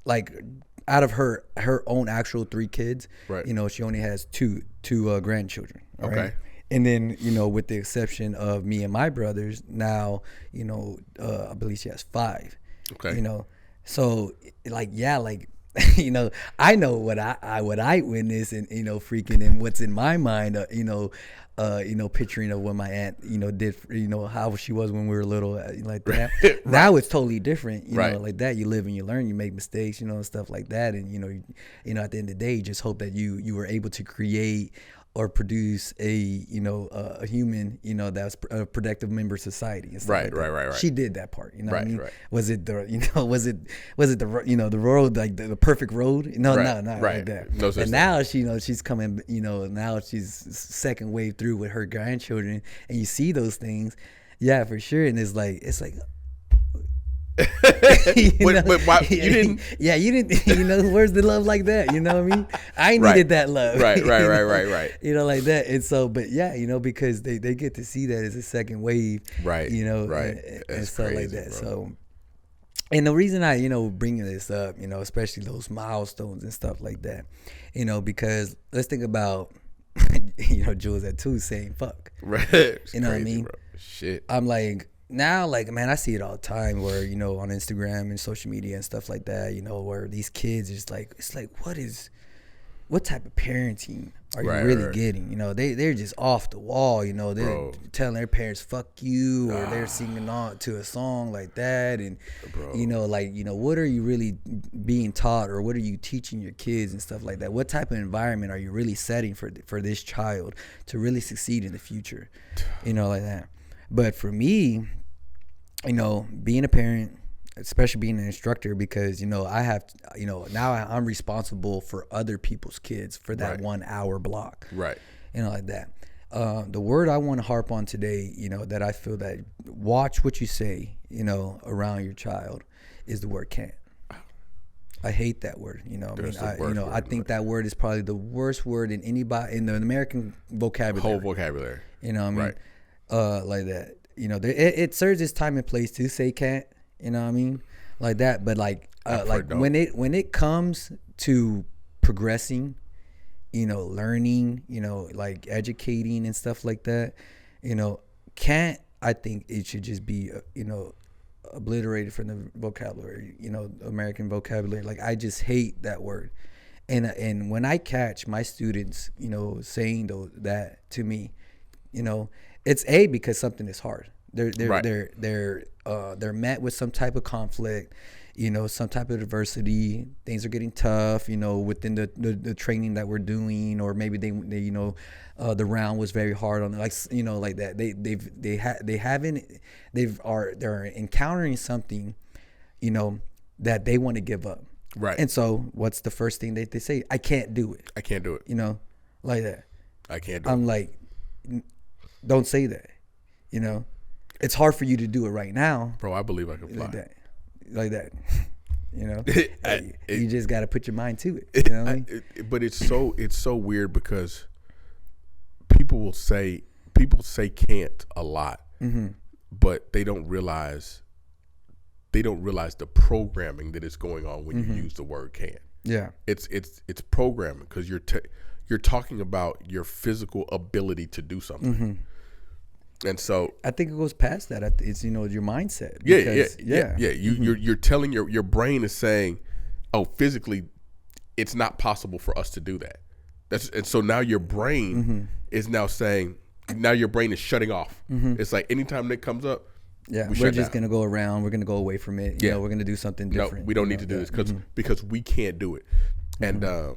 like, out of her own actual 3 kids, right? She only has two grandchildren. Right? Okay. And then with the exception of me and my brothers, now I believe she has 5. Okay. So like I know what I witnessed and freaking and what's in my mind, picturing of what my aunt did, how she was when we were little, like that. Right. Now it's totally different, like that. You live and you learn, you make mistakes, and stuff like that, and at the end of the day, you just hope that you were able to create or produce a human that's a productive member of society and stuff like that. Right. She did that part, what I mean? Right. Was it the was it the road, like the perfect road? No, not like that. No, and now she's coming, now she's second wave through with her grandchildren, and you see those things, yeah, for sure. And it's like but why, you didn't? Yeah, you didn't. Where's the love like that? You know what I mean? I needed that love. Right. Like that. And so, but yeah, because they get to see that as a second wave. Right. Right. And stuff like that. Bro. So, and the reason I bring this up, especially those milestones and stuff like that, because let's think about, Jules at 2 saying fuck. Right. It's what I mean? Bro. Shit. I'm like. Now, like, man, I see it all the time where, on Instagram and social media and stuff like that, where these kids is like, it's like, what type of parenting are you really getting? They're just off the wall, they're telling their parents, fuck you, or they're singing on to a song like that. And, what are you really being taught, or what are you teaching your kids and stuff like that? What type of environment are you really setting for this child to really succeed in the future? Like that. But for me, being a parent, especially being an instructor, because, I have, now I'm responsible for other people's kids for that 1 hour block. Right. Like that. The word I want to harp on today, that I feel that watch what you say, around your child is the word can't. I hate that word. I think that word is probably the worst word in the American vocabulary. Whole vocabulary. Right. Like that. It serves its time and place to say can't, like that. But like when it comes to progressing, learning, like educating and stuff like that, can't, I think it should just be, obliterated from the vocabulary, American vocabulary. Like, I just hate that word. And when I catch my students, saying that to me, it's because something is hard. They're met with some type of conflict, some type of adversity. Things are getting tough, within the training that we're doing, or maybe they the round was very hard on like that. They're encountering something, that they want to give up. Right. And so what's the first thing they say? I can't do it. I can't do it. Like that. I can't do it. I'm like, don't say that. It's hard for you to do it right now. Bro, I believe I can fly. Like that. You just got to put your mind to it. But it's so weird because people say can't a lot, but they don't realize the programming that is going on when you use the word can. Yeah, it's programming because you're talking about your physical ability to do something. And so I think it goes past that. It's your mindset. Yeah. You're telling your brain is saying, oh, physically, it's not possible for us to do that. And so now your brain is now saying, now your brain is shutting off. It's like anytime that comes up, we're just gonna go around. We're gonna go away from it. We're gonna do something different. No, we don't need to do this because we can't do it. And I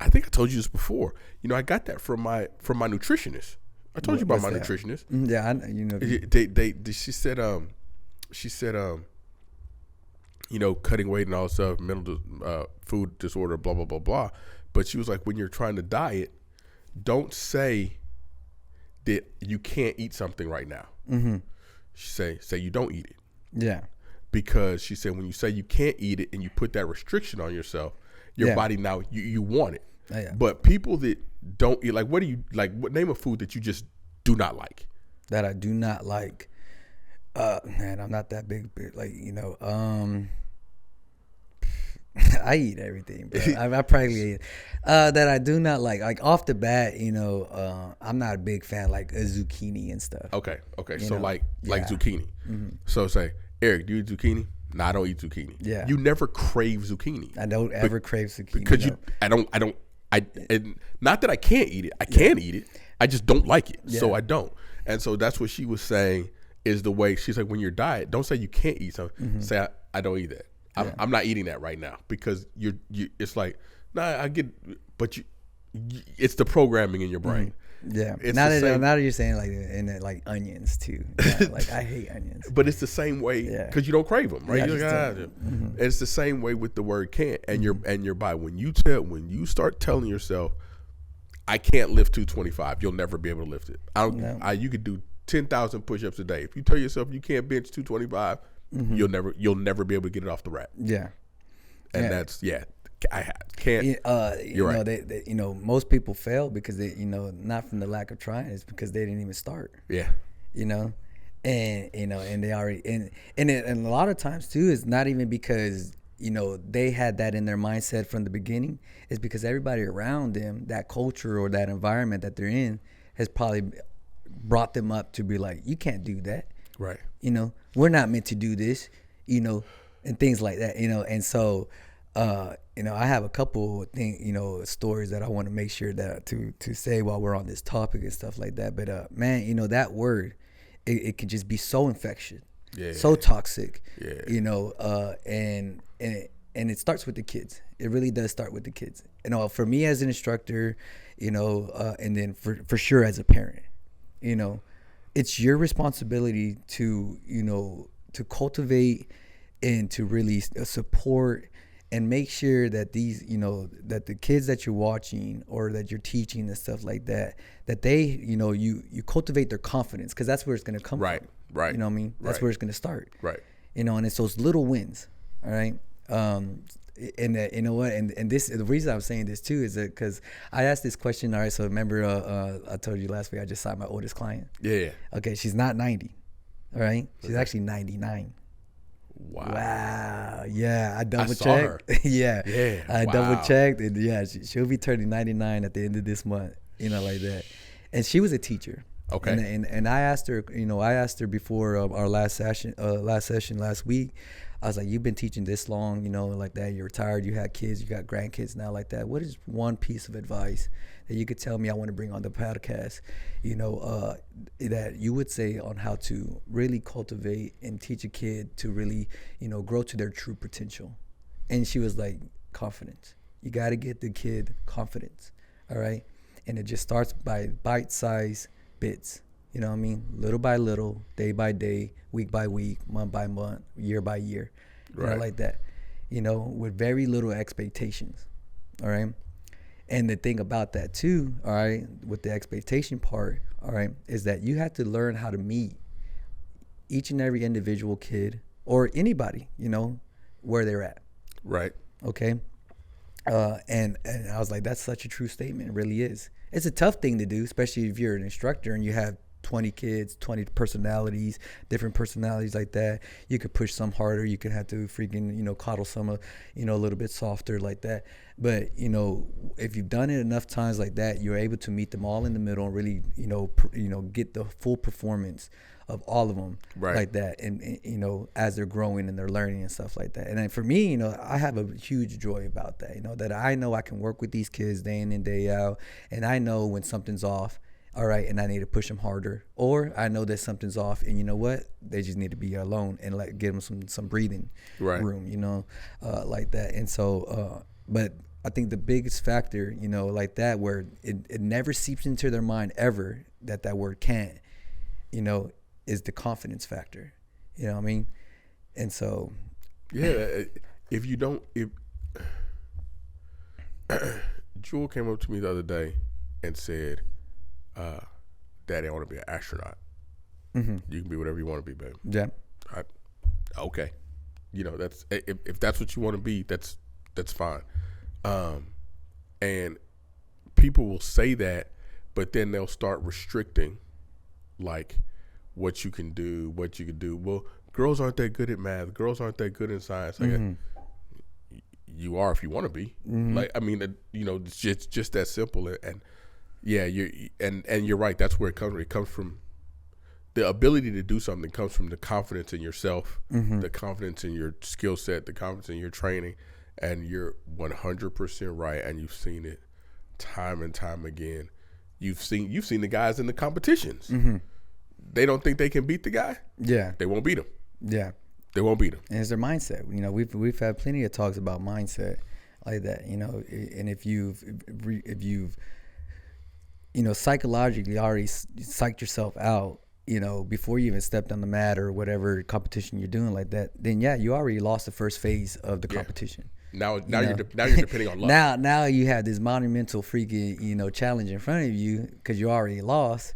think I told you this before. I got that from my nutritionist. I told you about my nutritionist. Yeah, She said, cutting weight and all that stuff, mental food disorder, blah blah blah blah. But she was like, when you're trying to diet, don't say that you can't eat something right now. She say you don't eat it. Yeah. Because she said when you say you can't eat it and you put that restriction on yourself, your body now you want it. Yeah. But people that don't eat, like, what name a food that you just do not like? That I do not like. Man, I'm not that big. Like, I eat everything, bro. I probably eat that I do not like. Like off the bat, I'm not a big fan like a zucchini and stuff. Okay. So like zucchini. So say, Eric, do you eat zucchini? No, I don't eat zucchini. Yeah. You never crave zucchini. I don't ever crave zucchini because not that I can't eat it. I can eat it. I just don't like it. So I don't. And so that's what she was saying is the way she's like, when you're diet, don't say you can't eat something. Say I don't eat that. I'm not eating that right now because you it's like, nah, I get, but it's the programming in your brain. Yeah. Now that you're saying like onions too. Yeah, like I hate onions. But it's the same way because you don't crave them, right? It's the same way with the word can't and your body. When you start telling yourself, I can't lift 225, you'll never be able to lift it. You could do 10,000 push-ups a day. If you tell yourself you can't bench 225, you'll never be able to get it off the rack. Yeah. And that's I can't. You're right. They most people fail because they, not from the lack of trying. It's because they didn't even start. Yeah. And they already and a lot of times too, it's not even because they had that in their mindset from the beginning. It's because everybody around them, that culture or that environment that they're in, has probably brought them up to be like, you can't do that. Right. We're not meant to do this. And things like that. And so. I have a couple stories that I want to make sure that to say while we're on this topic and stuff like that. But man, that word, it could just be so infectious, so toxic, and it starts with the kids. It really does start with the kids. For me as an instructor, and then for sure as a parent, it's your responsibility to cultivate and to really support and make sure that these, that the kids that you're watching or that you're teaching and stuff like that, that they, you cultivate their confidence, because that's where it's going to come from. Right. You know what I mean? That's where it's going to start. Right. And it's those little wins. All right. And you know what? And this, the reason I'm saying this too is that because I asked this question. All right. So remember, I told you last week I just signed my oldest client. Yeah. Okay. She's not 90. All right. She's actually 99. Wow. Yeah, I double checked. I double checked, and she'll be turning 99 at the end of this month. Like that. And she was a teacher. Okay. And I asked her, before our last session last week. I was like, you've been teaching this long, like that. You're retired. You had kids. You got grandkids now, like that. What is one piece of advice that you could tell me I want to bring on the podcast, that you would say on how to really cultivate and teach a kid to really, grow to their true potential? And she was like, confidence. You got to get the kid confidence. All right. And it just starts by bite-sized bits. You know what I mean? Little by little, day by day, week by week, month by month, year by year. Right. Like that. With very little expectations. All right. And the thing about that too, all right, with the expectation part, all right, is that you have to learn how to meet each and every individual kid or anybody, where they're at. Right. Okay. And I was like, that's such a true statement. It really is. It's a tough thing to do, especially if you're an instructor and you have 20 kids, 20 personalities, different personalities like that. You could push some harder. You could have to freaking, coddle some, a little bit softer like that. But, if you've done it enough times like that, you're able to meet them all in the middle and really, get the full performance of all of them like that. And as they're growing and they're learning and stuff like that. And then for me, I have a huge joy about that, that I know I can work with these kids day in and day out. And I know when something's off. All right, and I need to push them harder, or I know that something's off, and you know what? They just need to be alone and give them some breathing room, like that. And so, but I think the biggest factor, like that, where it never seeps into their mind ever that word can't, is the confidence factor. You know what I mean? And so, yeah, if Jewel came up to me the other day and said, Daddy, I want to be an astronaut. Mm-hmm. You can be whatever you want to be, babe. Yeah. Okay. That's if that's what you want to be, that's fine. And people will say that, but then they'll start restricting, like, what you can do. Well, girls aren't that good at math. Girls aren't that good in science. Like, you are if you want to be. Mm-hmm. Like, I mean, it's just that simple. And yeah, you're right. That's where it comes from. It comes from the ability to do something. Comes from the confidence in yourself, the confidence in your skill set, the confidence in your training. And you're 100% right. And you've seen it time and time again. You've seen the guys in the competitions. Mm-hmm. They don't think they can beat the guy. Yeah, they won't beat him. Yeah, they won't beat him. And it's their mindset. We've had plenty of talks about mindset like that. And if you've psychologically already psyched yourself out, before you even stepped on the mat or whatever competition you're doing like that, then yeah, you already lost the first phase of the competition. Now you're depending on luck. Now you have this monumental freaking challenge in front of you because you already lost.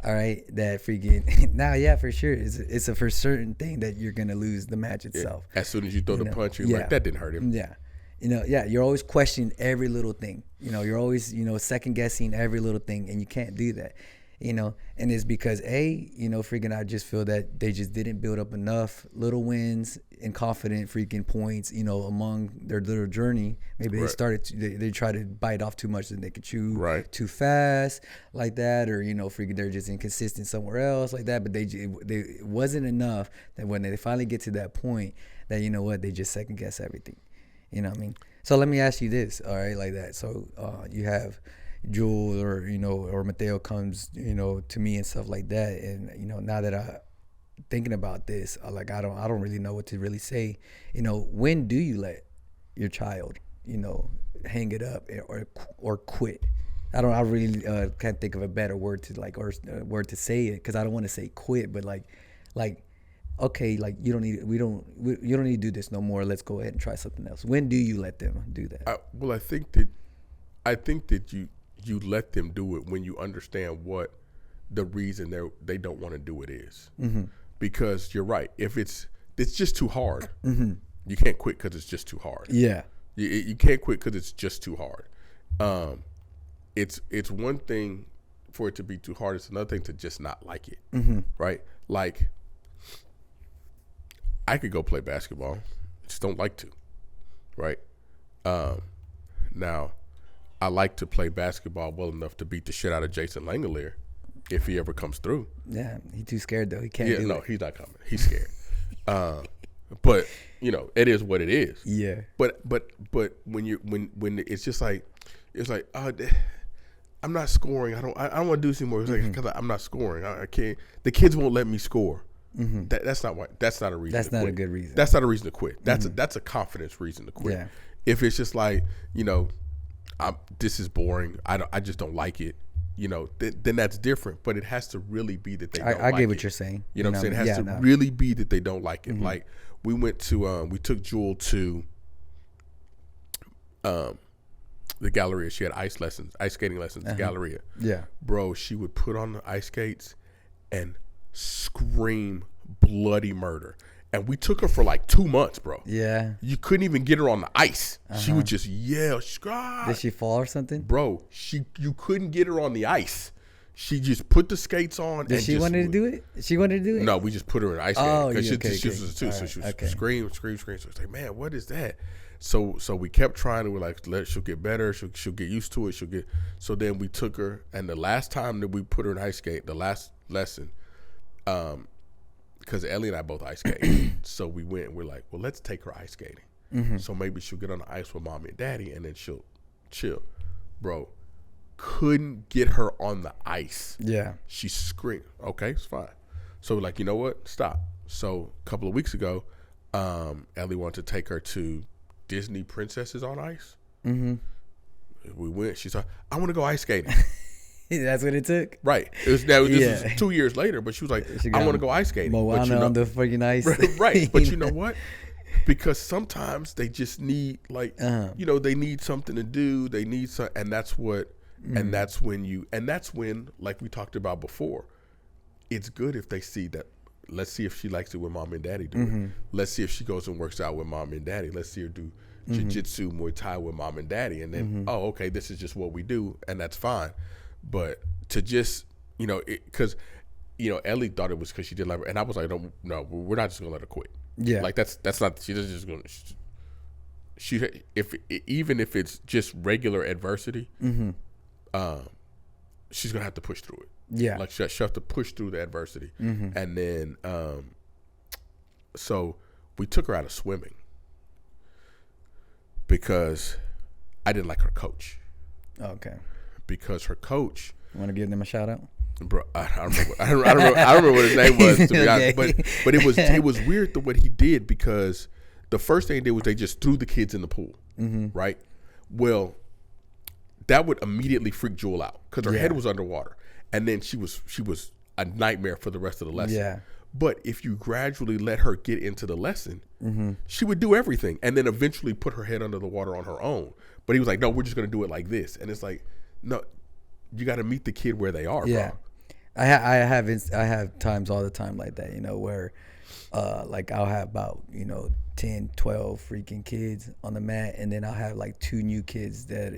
All right, that freaking now, yeah, for sure, it's a for certain thing that you're gonna lose the match itself. As soon as you throw the punch, you're like, that didn't hurt him. Yeah. You're always questioning every little thing. You're always, second guessing every little thing, and you can't do that. And it's because I just feel that they just didn't build up enough little wins and confident freaking points, among their little journey. Maybe they tried to bite off too much than they could chew too fast like that, or, they're just inconsistent somewhere else like that. But it wasn't enough that when they finally get to that point that, they just second guess everything. You know what I mean? So let me ask you this, all right, like that. So you have Jules or Mateo comes, to me and stuff like that. And, now that I'm thinking about this, I don't really know what to really say. When do you let your child, hang it up or quit? I really can't think of a better word to word to say it, because I don't want to say quit, but like, okay, like you don't need to do this no more. Let's go ahead and try something else. When do you let them do that? Well, I think that you let them do it when you understand what the reason they don't want to do it is. Mm-hmm. Because you're right. If it's just too hard, you can't quit because it's just too hard. Yeah, you can't quit because it's just too hard. It's one thing for it to be too hard. It's another thing to just not like it. Mm-hmm. Right? Like, I could go play basketball, just don't like to, right? Now, I like to play basketball well enough to beat the shit out of Jason Langolier, if he ever comes through. Yeah, he's too scared though. He can't. Yeah, no, he's not coming. He's scared. But it is what it is. Yeah. But when it's just like, it's like, I'm not scoring. I don't want to do this anymore. It's like, because I'm not scoring. I can't. The kids won't let me score. That's not why. That's not a reason. That's to not quit. a good reason. That's not a reason to quit. That's a confidence reason to quit. Yeah. If it's just like, this is boring. I just don't like it. Then that's different. But it has to really be that they don't like it. I get what you're saying. You know what I'm saying? It has to really be that they don't like it. Like we went to, we took Jewel to the Galleria. She had ice skating lessons at the Galleria. Yeah. Bro, she would put on the ice skates and scream bloody murder. And we took her for like 2 months, bro. Yeah. You couldn't even get her on the ice. She would just yell. Did she fall or something? Bro, you couldn't get her on the ice. She just put the skates on. Did she want to do it? She wanted to do it? No, we just put her in ice skating. Because she was too. Right, so she was scream. So it's like, man, what is that? So we kept trying. We're like, she'll get better. She'll get used to it. So then we took her. And the last time that we put her in ice skate, the last lesson, because Ellie and I both ice skate. So we went and we're like, well, let's take her ice skating. So maybe she'll get on the ice with mommy and daddy and then she'll chill. Bro, couldn't get her on the ice. Yeah. She screamed. Okay, it's fine. So we're like, you know what? Stop. So a couple of weeks ago, Ellie wanted to take her to Disney Princesses on Ice. We went. She's like, I want to go ice skating. That's what it took? Right. This was 2 years later, but she was like, I want to go ice skating. Moana on the freaking ice. Right. But you know what? Because sometimes they just need, like, they need something to do. They need some, and that's what, and that's when, like we talked about before, it's good if they see that. Let's see if she likes it when mom and daddy do it. Let's see if she goes and works out with mom and daddy. Let's see her do jiu-jitsu, Muay Thai with mom and daddy. And then, okay, this is just what we do, and that's fine. But to just, because, Ellie thought it was because she did like, and I was like, no, we're not just gonna let her quit. Yeah, like that's not. She doesn't just gonna. Even if it's just regular adversity, she's gonna have to push through it. Yeah, like she'll have to push through the adversity, and then, so we took her out of swimming because I didn't like her coach. Okay. Because her coach. You want to give them a shout out? Bro, I don't remember what his name was, to be honest. But it was weird what he did, because the first thing they did was they just threw the kids in the pool, right? Well, that would immediately freak Jewel out because her head was underwater, and then she was a nightmare for the rest of the lesson. Yeah. But if you gradually let her get into the lesson, she would do everything, and then eventually put her head under the water on her own. But he was like, "No, we're just going to do it like this," and it's like, no, you got to meet the kid where they are. Yeah. Bro. I have times all the time like that, where like I'll have about 10, 12 freaking kids on the mat, and then I'll have like 2 new kids that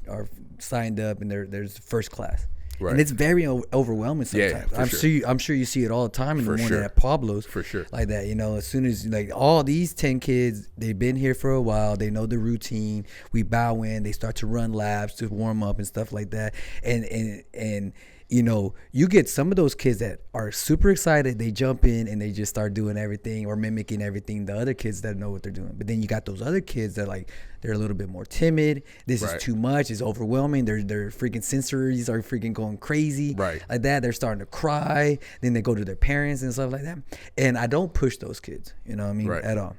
are signed up, and there's first class. Right. And it's very overwhelming sometimes. Yeah, I'm sure you see it all the time in the morning at Pablo's. For sure. Like that, as soon as like all these 10 kids, they've been here for a while, they know the routine. We bow in, they start to run laps to warm up and stuff like that. And you get some of those kids that are super excited. They jump in and they just start doing everything or mimicking everything the other kids that know what they're doing. But then you got those other kids that they're a little bit more timid. This is too much. It's overwhelming. Their freaking sensories are freaking going crazy. Right. Like that. They're starting to cry. Then they go to their parents and stuff like that. And I don't push those kids, at all.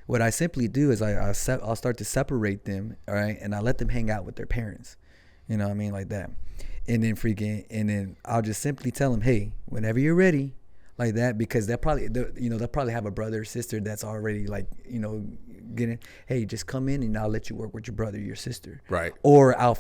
What I simply do is I'll start to separate them, all right, and I let them hang out with their parents, like that. And then I'll just simply tell them, hey, whenever you're ready, like that, because they'll probably have a brother or sister that's already getting, hey, just come in and I'll let you work with your brother or your sister. Right. Or I'll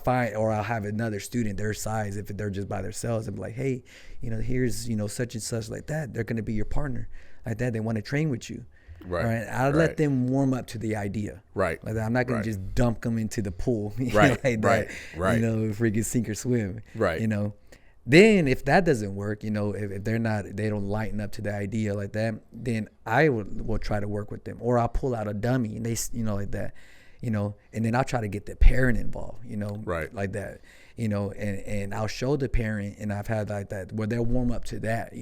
have another student their size if they're just by themselves and be like, hey, here's, such and such like that. They're going to be your partner like that. They want to train with you. Right. I'll let them warm up to the idea. Right. Like that. I'm not going to just dump them into the pool. Right. Like that, right. Freaking sink or swim. Right. Then if that doesn't work, if they don't lighten up to the idea like that, then I will try to work with them, or I'll pull out a dummy and they, like that, and then I'll try to get the parent involved, right. Like that, and I'll show the parent, and I've had like that where they'll warm up to that,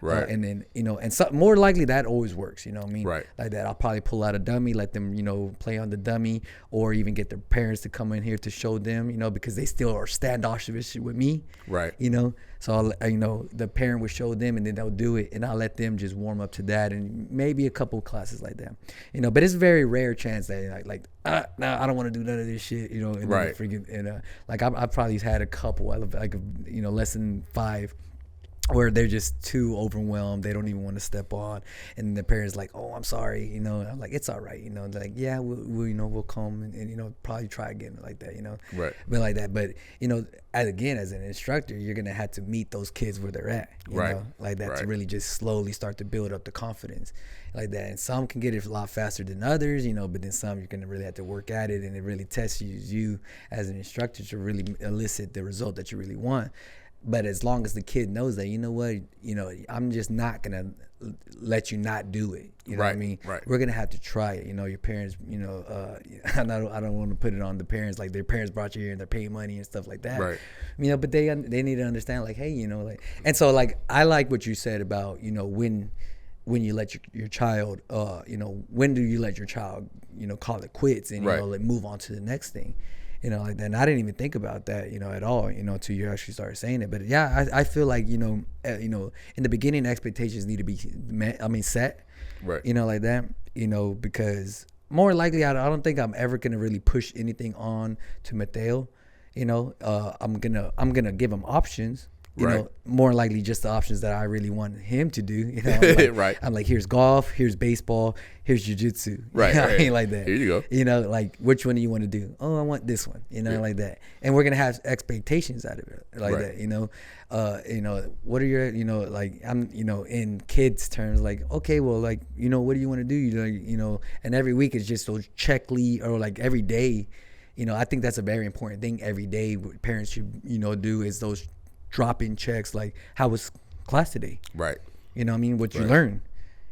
Right. And then, and so, more likely that always works, what I mean? Right. Like that. I'll probably pull out a dummy, let them, play on the dummy, or even get their parents to come in here to show them, because they still are standoffish with me. Right. So, the parent would show them, and then they'll do it, and I'll let them just warm up to that, and maybe a couple of classes like that, but it's a very rare chance that no, I don't want to do none of this shit, and right. I've probably had a couple, less than 5, where they're just too overwhelmed, they don't even want to step on, and the parents like, oh, I'm sorry, I'm like, it's all right, like, yeah, we'll come and probably try again, like that, right, but like that. But as an instructor, you're gonna have to meet those kids where they're at, right, like that, right. to really just slowly start to build up the confidence, like that. And some can get it a lot faster than others, but then some you're gonna really have to work at it, and it really tests you as an instructor to really elicit the result that you really want. But as long as the kid knows that, I'm just not gonna let you not do it. You know right, what I mean? Right. We're gonna have to try it. Your parents, I don't want to put it on the parents, like their parents brought you here and they're paying money and stuff like that. Right. But they need to understand, like, hey, and so like I like what you said about when you let your child, when do you let your child, call it quits and right. Like move on to the next thing. Like that. And I didn't even think about that, at all, until you actually started saying it. But yeah, I feel like, in the beginning, expectations need to be set, right. Like that, because more likely, I don't think I'm ever going to really push anything on to Mateo. I'm going to give him options. Right. More likely just the options that I really want him to do. Like, right. I'm like, here's golf, here's baseball, here's jiu-jitsu. Right. I mean, like that. Here you go. Like, which one do you want to do? Oh, I want this one. Like that. And we're gonna have expectations out of it, like right. that. What are your, like I'm, in kids terms, like, okay, well, like, what do you want to do? And every week is just those checklist, or like every day. I think that's a very important thing. Every day, what parents should, do is those drop-in checks, like, how was class today? Right. What you learn,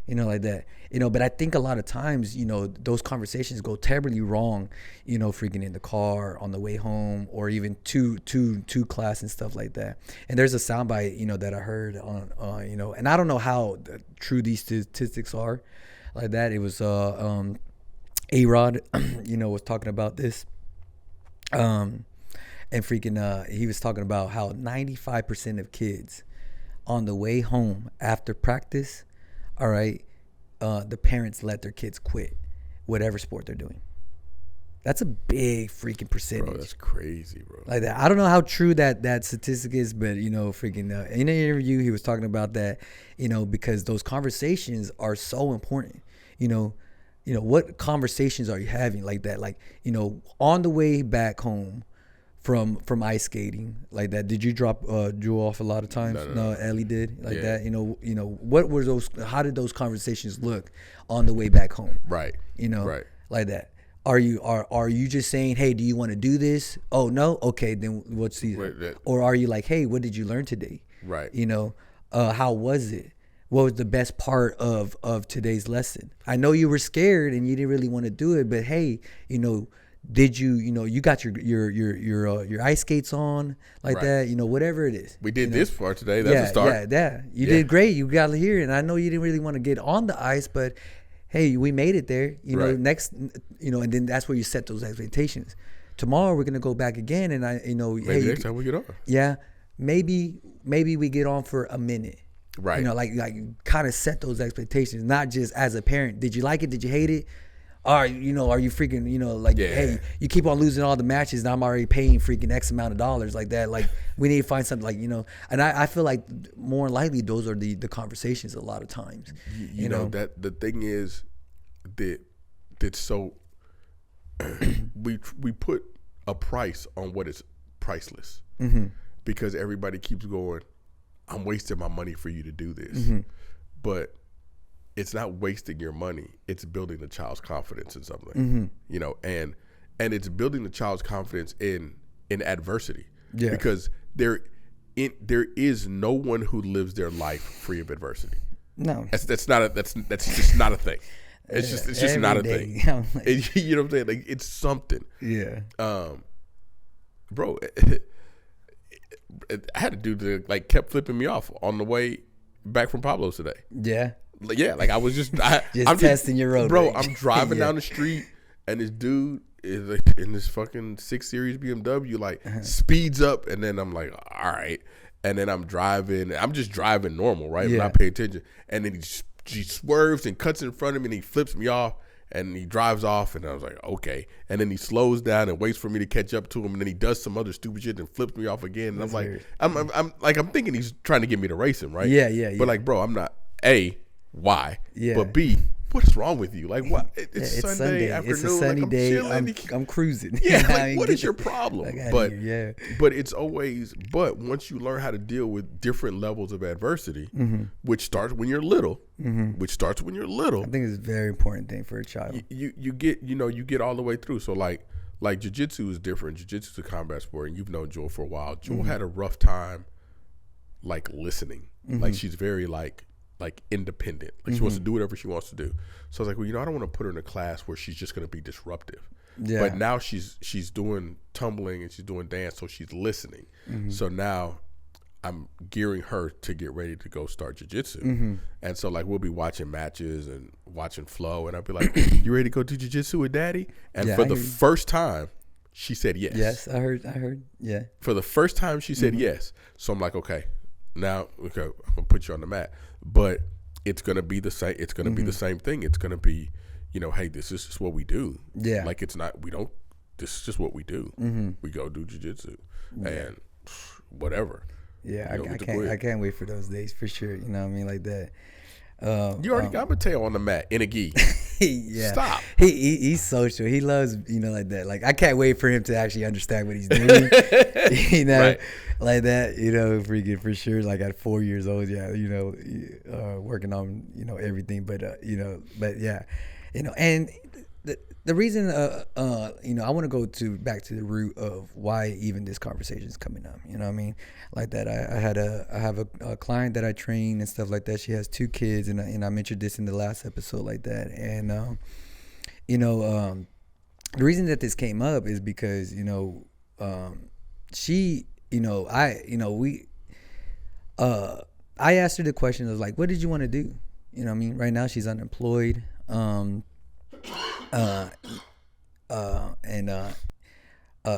like that. But I think a lot of times, those conversations go terribly wrong, freaking in the car, on the way home, or even to class and stuff like that. And there's a soundbite, that I heard on, and I don't know how true these statistics are, like that. It was A-Rod, was talking about this. And freaking, he was talking about how 95% of kids on the way home after practice, all right, the parents let their kids quit whatever sport they're doing. That's a big freaking percentage. Bro, that's crazy, bro. Like that. I don't know how true that statistic is, but, freaking, in an interview, he was talking about that, because those conversations are so important. What conversations are you having like that? Like, on the way back home, from ice skating, like that, did you drop Drew off a lot of times? No, Ellie did, like that. What were those? How did those conversations look on the way back home? Right. Right. Like that. Are you just saying, hey, do you want to do this? Oh no, okay, then what's the? Or are you like, hey, what did you learn today? Right. How was it? What was the best part of today's lesson? I know you were scared and you didn't really want to do it, but hey, did you, you got your ice skates on, like right. that, whatever it is. We did this part today. That's a start. Yeah. You did great. You got here, and I know you didn't really want to get on the ice, but hey, we made it there. Right. Next, and then that's where you set those expectations. Tomorrow we're gonna go back again, and maybe hey, next time we get on. Yeah, maybe we get on for a minute. Right. Like kind of set those expectations, not just as a parent. Did you like it? Did you hate it? Are you freaking, like, hey, you keep on losing all the matches and I'm already paying freaking X amount of dollars, like that. Like, we need to find something, like, and I feel like more likely those are the conversations a lot of times. You know, that the thing is that so we put a price on what is priceless, mm-hmm. because everybody keeps going, I'm wasting my money for you to do this. Mm-hmm. But it's not wasting your money. It's building the child's confidence in something, mm-hmm. And it's building the child's confidence in adversity. Yeah. Because there is no one who lives their life free of adversity. No. That's just not a thing. It's just not a thing. You know what I'm saying? Like, it's something. Yeah. Bro, I had a dude that like kept flipping me off on the way back from Pablo's today. Yeah. Yeah, like I was just I'm testing your road, bro. I'm driving down the street, and this dude is like in this fucking 6 Series BMW, like speeds up, and then I'm like, all right, and then I'm just driving normal, right? Yeah. Not paying attention, and then he swerves and cuts in front of me, and he flips me off, and he drives off, and I was like, okay, and then he slows down and waits for me to catch up to him, and then he does some other stupid shit and flips me off again, and I'm thinking he's trying to get me to race him, right? Yeah. But like, bro, I'm not why? Yeah. But B, what's wrong with you? Like, what? It's Sunday afternoon. It's a sunny like, day. I'm cruising. Yeah. Like, what is your problem? But it's always. But once you learn how to deal with different levels of adversity, which starts when you're little, I think it's a very important thing for a child. You get all the way through. So like jiu-jitsu is different. Jiu-jitsu is a combat sport, and you've known Jewel for a while. Jewel had a rough time, like listening. Like she's very like independent. Like she wants to do whatever she wants to do. So I was like, well, I don't want to put her in a class where she's just going to be disruptive. Yeah. But now she's doing tumbling and she's doing dance, so she's listening. So now I'm gearing her to get ready to go start jiu-jitsu. And so like we'll be watching matches and watching flow, and I'll be like, you ready to go do jiu-jitsu with daddy? And for the first time, she said yes. Yes, I heard. Yeah. For the first time, she said yes. So I'm like, okay, now I'm going to put you on the mat. But it's gonna be the same. It's gonna be the same thing. It's gonna be, hey, this is just what we do. Yeah. Like it's not. We don't. This is just what we do. We go do jiu-jitsu and whatever. Yeah, I can't wait for those days for sure. You know what I mean, like that. You already got Mateo on the mat in a gi. Yeah. Stop. He's social. He loves, like that. Like I can't wait for him to actually understand what he's doing. Right. Like that, freaking for sure. Like at 4 years old, yeah, working on, everything. But but yeah, and the reason I want to go back to the root of why even this conversation is coming up. You know what I mean? Like that, I have a client that I train and stuff like that. She has 2 kids, and I mentioned this in the last episode like that. And the reason that this came up is because she I asked her the question of like, what did you want to do? You know what I mean? Right now she's unemployed.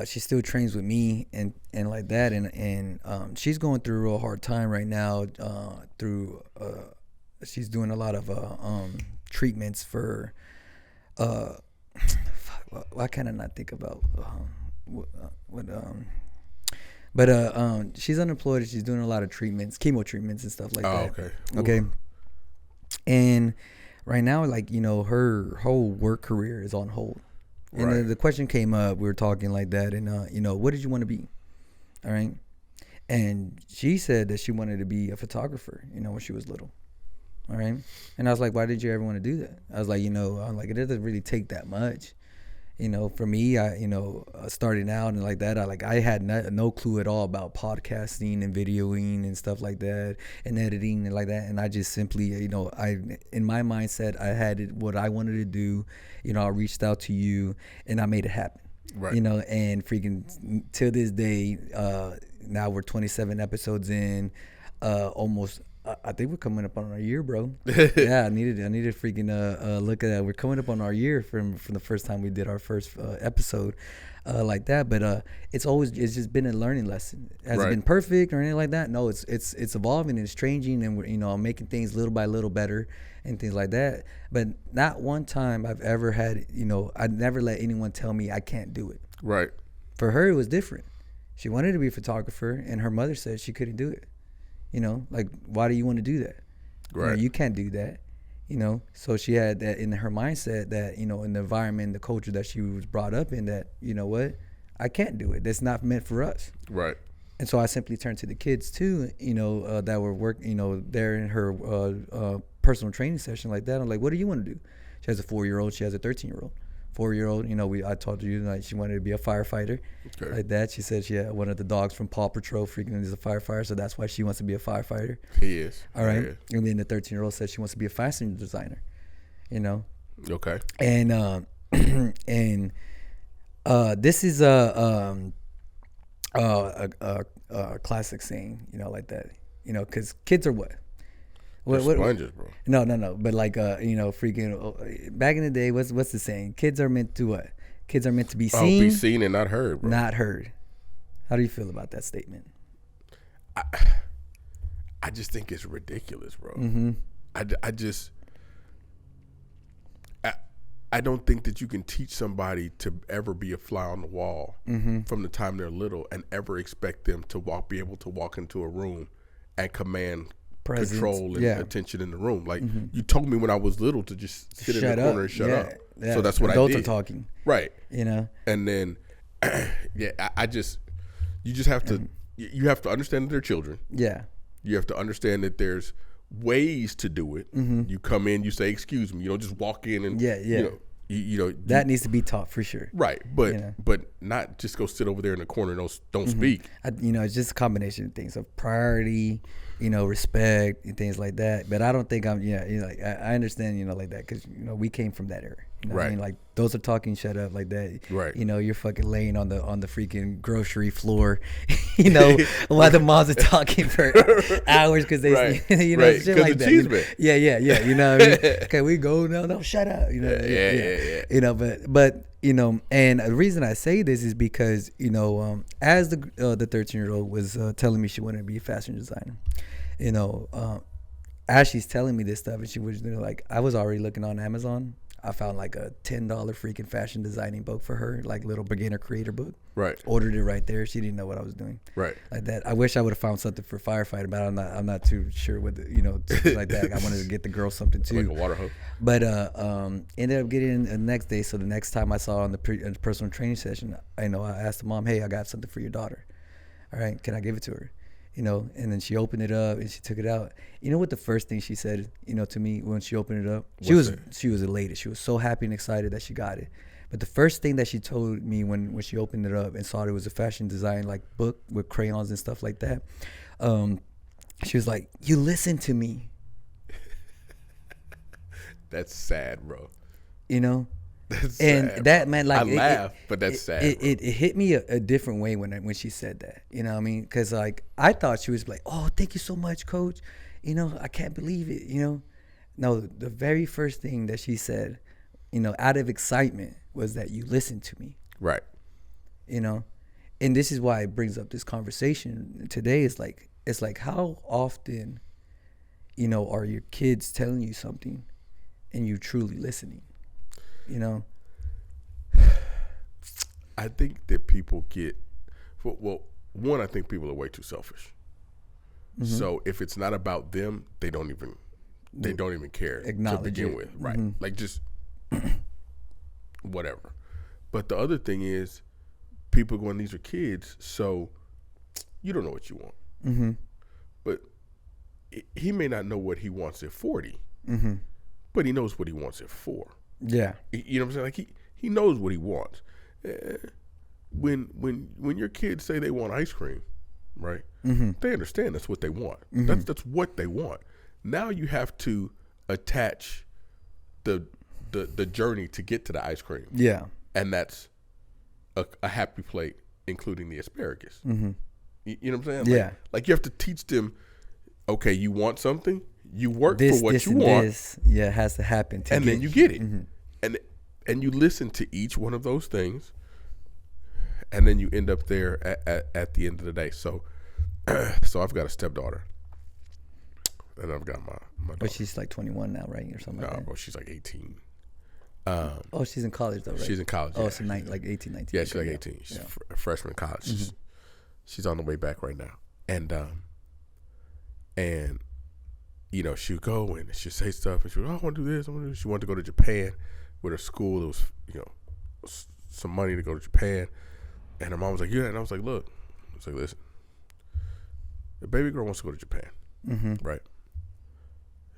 She still trains with me and like that, and she's going through a real hard time right now. She's doing a lot of treatments for why can I not think about she's unemployed. She's doing a lot of treatments, chemo treatments and stuff like that. Okay. And right now, like, her whole work career is on hold. And then the question came up, we were talking like that, and, what did you want to be? All right. And she said that she wanted to be a photographer, when she was little. All right. And I was like, why did you ever want to do that? I was like, it doesn't really take that much. For me, I starting out and like that, I had no clue at all about podcasting and videoing and stuff like that and editing and like that. And I just simply, in my mindset, I had what I wanted to do. I reached out to you and I made it happen. Right. And freaking till this day, now we're 27 episodes in, almost. I think we're coming up on our year, bro. Yeah, I needed to freaking look at that. We're coming up on our year from the first time we did our first episode like that. But it's just been a learning lesson. Has it been perfect or anything like that? No, it's evolving and it's changing, and we're making things little by little better and things like that. But not one time I've ever had I never let anyone tell me I can't do it. Right. For her, it was different. She wanted to be a photographer, and her mother said she couldn't do it. Like, why do you want to do that? Right. You can't do that. So she had that in her mindset that, in the environment, the culture that she was brought up in, that, what, I can't do it. That's not meant for us. Right. And so I simply turned to the kids too, that were working, there in her personal training session like that. I'm like, what do you want to do? She has a 4-year-old. She has a 13-year-old. 4-year-old, I told you, like, she wanted to be a firefighter, like that. She said she had one of the dogs from Paw Patrol freaking is a firefighter, so that's why she wants to be a firefighter. He is. All right. Yeah. And then the 13-year-old said she wants to be a fashion designer, Okay. And this is a classic saying, like that, because kids are what? What sponges, bro. No. But like, freaking back in the day, what's the saying? Kids are meant to what? Kids are meant to be seen. Be seen and not heard, bro. Not heard. How do you feel about that statement? I just think it's ridiculous, bro. Mm-hmm. I don't think that you can teach somebody to ever be a fly on the wall from the time they're little and ever expect them to be able to walk into a room and command control and attention in the room. Like you told me when I was little to just sit in the corner and shut up. Yeah. So that's what Adults I did. Are talking. Right. And then, you just have to, you have to understand that they're children. Yeah. You have to understand that there's ways to do it. You come in, you say, "Excuse me." You don't just walk in and that needs to be taught for sure. Right, but not just go sit over there in the corner and don't speak. It's just a combination of things of priority, respect and things like that. But I don't think I understand, like that because we came from that era. Right. I mean, like those are talking, shut up, like that. Right. You're fucking laying on the freaking grocery floor, while the moms are talking for hours because they, right. Shit like that. Yeah. You know what I mean? Okay, we go. No, shut up. Yeah. But and the reason I say this is because as the 13-year-old was telling me she wanted to be a fashion designer, as she's telling me this stuff, and she was like, I was already looking on Amazon. I found like a $10 freaking fashion designing book for her, like little beginner creator book. Right. Ordered it right there. She didn't know what I was doing. Right. Like that. I wish I would have found something for firefighting, but I'm not too sure with like that. I wanted to get the girl something too. Like a water hose. But ended up getting the next day. So the next time I saw her on the personal training session, I asked the mom, "Hey, I got something for your daughter. All right, can I give it to her?" And then she opened it up and she took it out. What the first thing she said, to me when she opened it up? She was elated. She was so happy and excited that she got it. But the first thing that she told me when she opened it up and saw it was a fashion design like book with crayons and stuff like that, she was like, "You listen to me." That's sad, bro. That's and sad, that man, like I laugh, but that's sad. It hit me a different way when she said that. You know what I mean? Because like I thought she was like, "Oh, thank you so much, coach. I can't believe it." No, the very first thing that she said, out of excitement, was that you listened to me. Right. And this is why it brings up this conversation today. It's like how often, are your kids telling you something, and you truly listening? I think that people get, one, I think people are way too selfish. Mm-hmm. So if it's not about them, they don't even care to begin with, right? Mm-hmm. Like just whatever. But the other thing is, people going, these are kids, so you don't know what you want. Mm-hmm. But he may not know what he wants at 40, but he knows what he wants at 4. Yeah. You know what I'm saying? Like he knows what he wants. When your kids say they want ice cream, right? They understand that's what they want. That's what they want. Now you have to attach the journey to get to the ice cream. Yeah. And that's a happy plate, including the asparagus. You know what I'm saying? Yeah. Like you have to teach them, okay, you want something, you work for what you want. It has to happen. And then you get it. And you listen to each one of those things, and then you end up there at the end of the day. So I've got a stepdaughter, and I've got my daughter. But she's like 21 now, right? Or something like that? No, bro, she's like 18. She's in college though, right? She's in college. Oh, so like 18, 19. Yeah, she's like 18. She's a freshman in college. She's on the way back right now. And she'll go and she'll say stuff, and she'll, I want to do this, I want to do this. She wanted to go to Japan with her school. It was, some money to go to Japan. And her mom was like, yeah. And I was like, look, listen, the baby girl wants to go to Japan, right?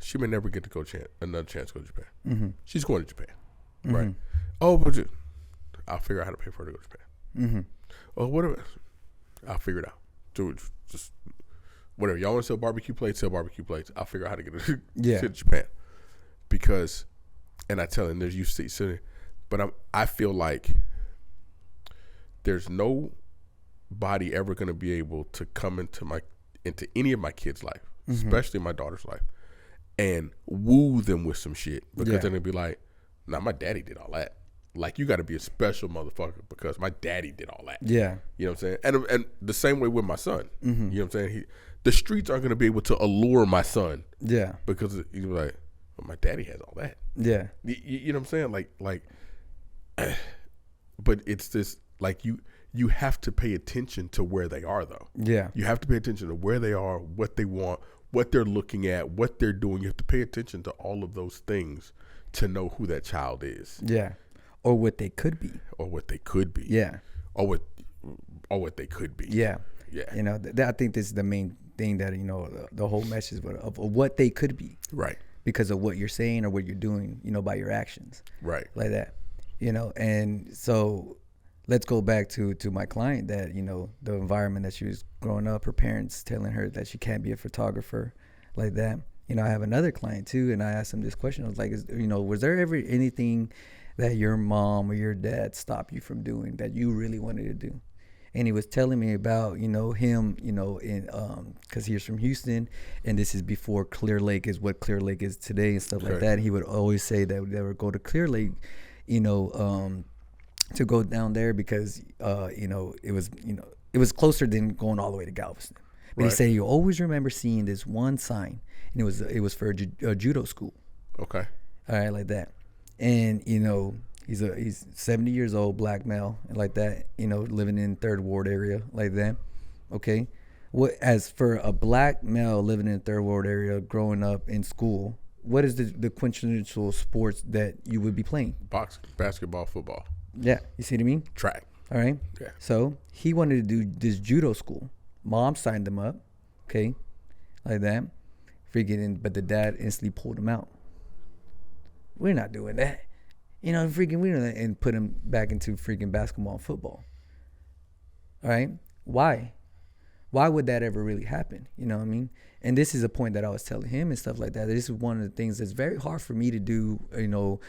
She may never get to go another chance to go to Japan. She's going to Japan, right? Oh, but I'll figure out how to pay for her to go to Japan. Oh, whatever. I'll figure it out. Just whatever. Y'all want to sell barbecue plates? Sell barbecue plates. I'll figure out how to get it to Japan. Because, and I tell him, there's you see, but I feel like there's no anybody ever going to be able to come into any of my kids' life, especially my daughter's life, and woo them with some shit, because then they'll be like, nah, my daddy did all that. Like, you got to be a special motherfucker because my daddy did all that. Yeah. You know what I'm saying? And the same way with my son. You know what I'm saying? The streets aren't going to be able to allure my son. Yeah. Because he's like, well, my daddy has all that. Yeah. You know what I'm saying? Like, but it's this, like, you have to pay attention to where they are, though. Yeah. You have to pay attention to where they are, what they want, what they're looking at, what they're doing. You have to pay attention to all of those things to know who that child is. Yeah. Or what they could be. Or what they could be. Yeah. Or what they could be. Yeah. Yeah. You know, I think this is the main thing that, you know, the whole message of what they could be. Right. Because of what you're saying or what you're doing, you know, by your actions. Right. Like that. You know, and so let's go back to my client that, you know, the environment that she was growing up, her parents telling her that she can't be a photographer like that. You know, I have another client too, and I asked him this question. I was like, you know, was there ever anything that your mom or your dad stopped you from doing that you really wanted to do? And he was telling me about, you know, him, you know, in because he's from Houston, and this is before Clear Lake is what Clear Lake is today and stuff like that. And he would always say that they would go to Clear Lake, you know, to go down there because, you know, it was closer than going all the way to Galveston. But he said you always remember seeing this one sign, and it was for a judo school. Okay. All right, like that. And, you know, he's 70 years old, black male, like that, you know, living in Third Ward area, like that. Okay. As for a black male living in Third Ward area, growing up in school, what is the quintessential sports that you would be playing? Boxing, basketball, football. Yeah. You see what I mean? Track. All right. Yeah. So he wanted to do this judo school. Mom signed him up. Okay. Like that. But the dad instantly pulled him out. We're not doing that. You know, and put him back into freaking basketball and football. All right? Why? Why would that ever really happen? You know what I mean? And this is a point that I was telling him and stuff like that. This is one of the things that's very hard for me to do, you know,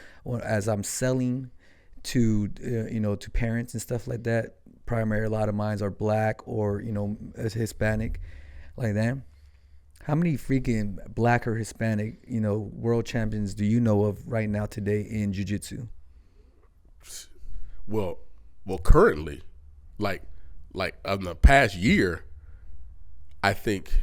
as I'm selling to, you know, to parents and stuff like that. Primarily, a lot of mine are black or, you know, Hispanic, like that. How many freaking black or Hispanic, you know, world champions do you know of right now today in jiu-jitsu? Well, currently, like in the past year, I think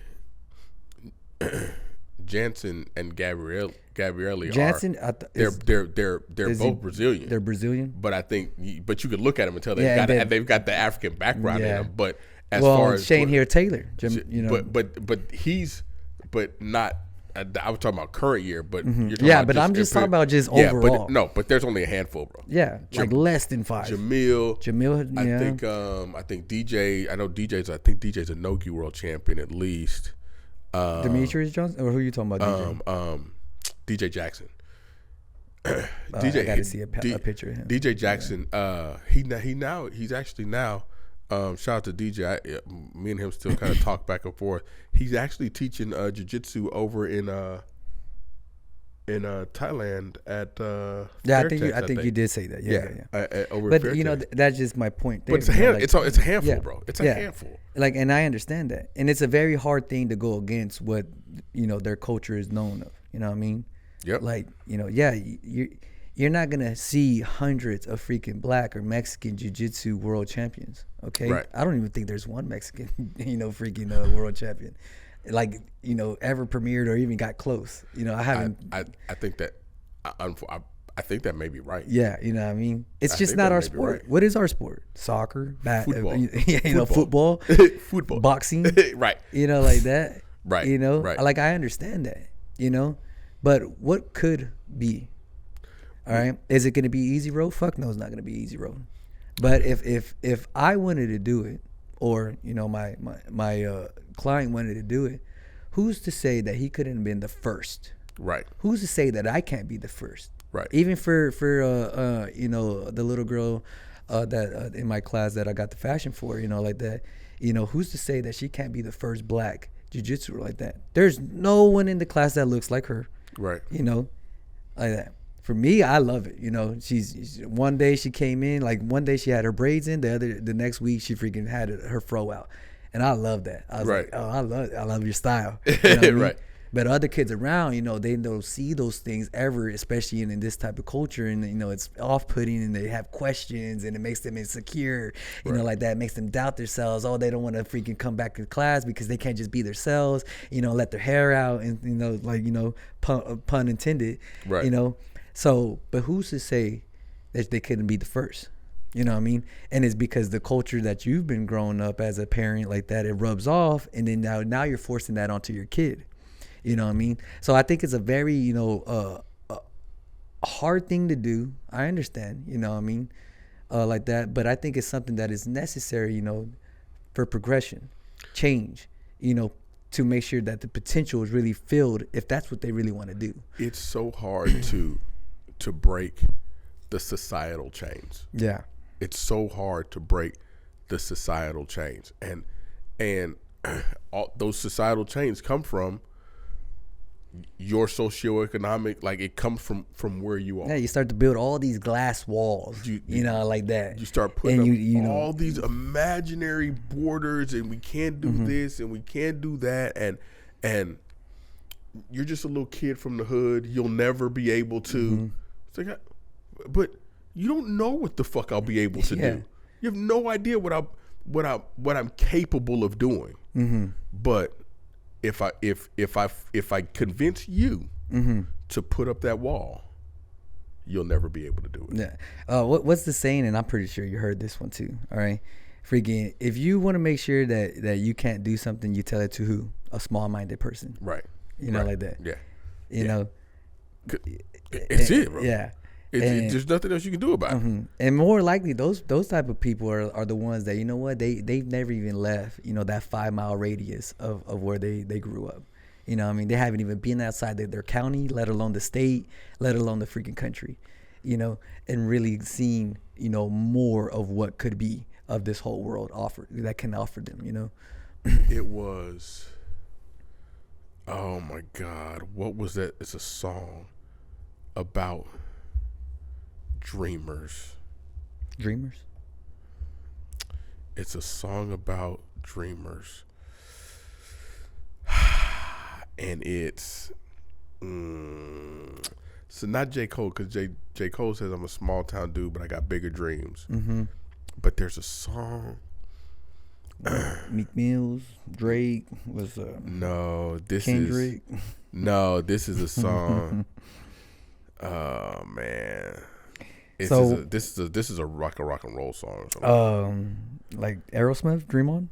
Jansen and Gabrielle Jansen, they're both Brazilian. They're Brazilian, but I think, but you could look at them and tell they've got the African background in them. But as far as Shane here Taylor, you know, but not. I was talking about current year, but you're talking about I'm just talking about just overall. But there's only a handful, bro. Yeah, like less than 5. Jamil, I think DJ. I know DJ's. I think DJ's a Nogi world champion at least. Demetrius Johnson, or who are you talking about? DJ Jackson. DJ, I got to see a picture of him. DJ Jackson. He's actually now. Shout out to DJ. Me and him still kind of talk back and forth. He's actually teaching jiu-jitsu over in Thailand at Fairtex, I think you did say that. Yeah. Over but Fairtex. You know that's just my point there. But it's a handful, bro. It's a handful. Like, and I understand that, and it's a very hard thing to go against what, you know, their culture is known of. You know what I mean? Yep. Like, you know, you're not gonna see hundreds of freaking black or Mexican jiu-jitsu world champions. Okay, right. I don't even think there's one Mexican, you know, freaking world champion, like, you know, ever premiered or even got close. You know, I haven't. I think that I think that may be right. Yeah, you know what I mean? It's just not our sport. Right. What is our sport? Soccer, football. Football, football, boxing, right? You know, like that. Right. You know, right. Like, I understand that. You know, but what could be? All right, is it going to be easy road? Fuck no, it's not going to be easy road. But if I wanted to do it, or, you know, my client wanted to do it, who's to say that he couldn't have been the first? Right. Who's to say that I can't be the first? Right. Even for you know, the little girl that in my class that I got the fashion for, you know, like that. You know, who's to say that she can't be the first black jiu-jitsu like that? There's no one in the class that looks like her. Right. You know, like that. For me, I love it. You know, she's one day she came in, like one day she had her braids in, the next week she freaking had her fro out, and I love that. I was like, oh, I love your style. You know what I mean? Right. But other kids around, you know, they don't see those things ever, especially in this type of culture, and you know, it's off-putting, and they have questions, and it makes them insecure. You know, like that, it makes them doubt themselves. Oh, they don't want to freaking come back to class because they can't just be themselves. You know, let their hair out, and you know, like, you know, pun intended. Right. You know. So, but who's to say that they couldn't be the first? You know what I mean? And it's because the culture that you've been growing up as a parent like that, it rubs off, and then now you're forcing that onto your kid. You know what I mean? So I think it's a very, you know, hard thing to do. I understand, you know what I mean, like that. But I think it's something that is necessary, you know, for progression, change, you know, to make sure that the potential is really filled if that's what they really want to do. It's so hard to break the societal chains. Yeah. It's so hard to break the societal chains. And all those societal chains come from your socioeconomic, like it comes from where you are. Yeah, you start to build all these glass walls, you know, like that. You start putting up all these imaginary borders, and we can't do this and we can't do that, and you're just a little kid from the hood. You'll never be able to. It's like, but you don't know what the fuck I'll be able to do. You have no idea what I'm capable of doing. But if I convince you to put up that wall, you'll never be able to do it. Yeah. What's the saying? And I'm pretty sure you heard this one too. All right. Freaking, if you want to make sure that you can't do something, you tell it to who? A small-minded person. Right. You know, like that. Yeah. You know. It's it, bro. Yeah. There's nothing else you can do about it. And more likely, those type of people are the ones that, you know what, they've never even left, you know, that 5-mile radius of where they grew up. You know what I mean? They haven't even been outside their county, let alone the state, let alone the freaking country, you know, and really seen, you know, more of what could be of this whole world that can offer them, you know. It was, oh my God, what was that? It's a song about dreamers. It's a song about dreamers, and it's so not J. Cole, because J. Cole says I'm a small town dude, but I got bigger dreams. But there's a song. Meek Mills, Drake was Kendrick. This is a song. Oh man. This is a rock and roll song. Like Aerosmith, Dream On.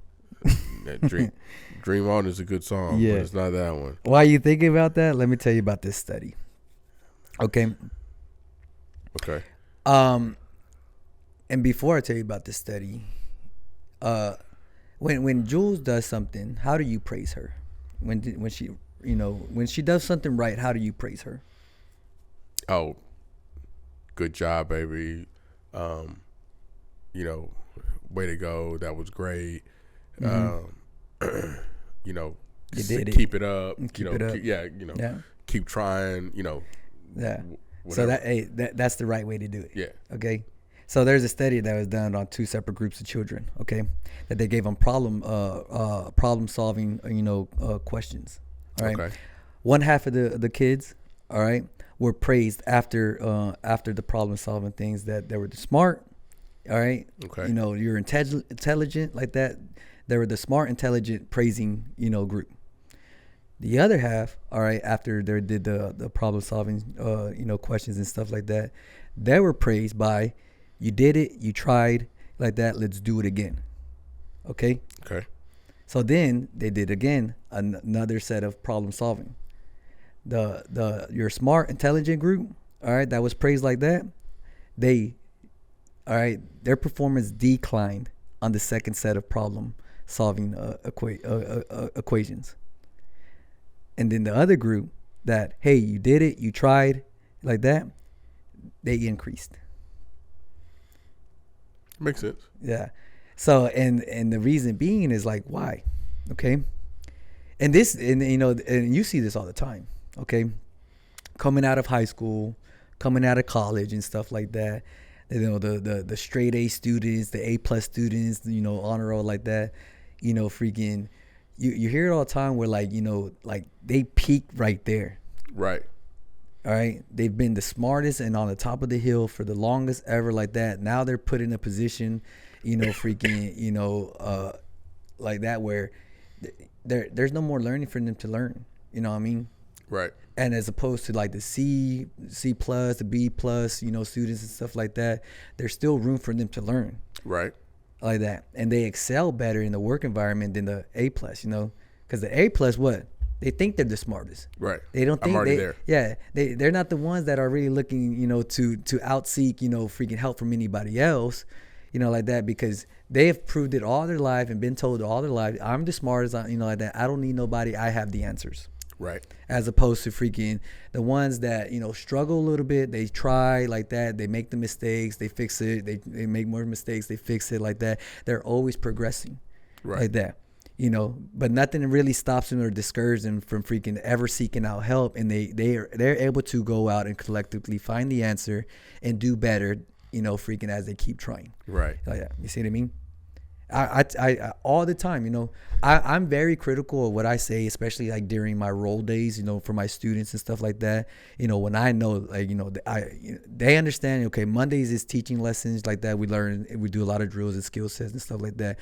Dream On is a good song, but it's not that one. While you thinking about that, let me tell you about this study. Okay. And before I tell you about this study, when Jules does something, how do you praise her? When she does something right, how do you praise her? Oh, good job, baby. You know, way to go. That was great. You know, you did keep it up. Keep it up. Keep trying. You know. Yeah. Whatever. So that's the right way to do it. Yeah. Okay. So there's a study that was done on 2 separate groups of children. Okay, that they gave them problem solving questions. All right. Okay. One half of the kids, all right, were praised after the problem solving things, that they were smart. All right. Okay. You know, you're intelligent like that. They were the smart, intelligent praising, group. The other half, all right, after they did the problem solving, questions and stuff like that, they were praised by, you did it, you tried, like that, let's do it again. Okay? Okay. So then they did again another set of problem solving. Your smart, intelligent group, all right, that was praised like that, their performance declined on the second set of problem solving equations. And then the other group that, hey, you did it, you tried, like that, they increased. Makes sense. Yeah. So and the reason being is like, why? Okay. And you see this all the time. Okay. Coming out of high school, coming out of college and stuff like that. You know, the straight A students, the A+ students, you know, honor roll like that. You know, freaking, you hear it all the time where, like, you know, like they peak right there. Right. All right. They've been the smartest and on the top of the hill for the longest ever like that. Now they're put in a position, you know, freaking, you know, like that where there's no more learning for them to learn. You know what I mean? Right. And as opposed to like the C+, the B+, you know, students and stuff like that, there's still room for them to learn. Right. Like that. And they excel better in the work environment than the A+, you know? Because the A+, what? They think they're the smartest. Right. They don't think I'm already there. Yeah. They're not the ones that are really looking, you know, to outseek, you know, freaking help from anybody else, you know, like that, because they have proved it all their life and been told all their life, I'm the smartest, you know, like that. I don't need nobody. I have the answers. Right. As opposed to freaking the ones that, you know, struggle a little bit. They try like that. They make the mistakes. They fix it. They make more mistakes. They fix it like that. They're always progressing. Right. Like that. You know, but nothing really stops them or discourages them from freaking ever seeking out help. And they're able to go out and collectively find the answer and do better, you know, freaking as they keep trying. Right. Like that. You see what I mean? I all the time, you know, I'm very critical of what I say, especially like during my role days, you know, for my students and stuff like that. You know, when I know, like, you know, they understand, okay, Mondays is teaching lessons like that. We do a lot of drills and skill sets and stuff like that.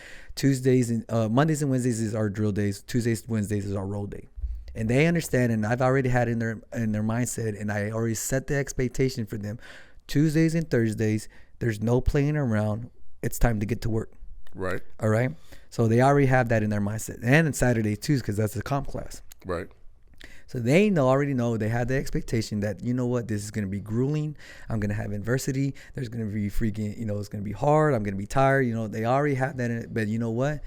Mondays and Wednesdays is our drill days. Tuesdays, Wednesdays is our role day. And they understand, and I've already had in their mindset, and I already set the expectation for them. Tuesdays and Thursdays, there's no playing around. It's time to get to work. Right. All right. So they already have that in their mindset. And on Saturdays too, because that's a comp class. Right. So they already know, they have the expectation that, you know what, this is going to be grueling. I'm going to have adversity. There's going to be freaking, you know, it's going to be hard. I'm going to be tired. You know, they already have that in it. But you know what?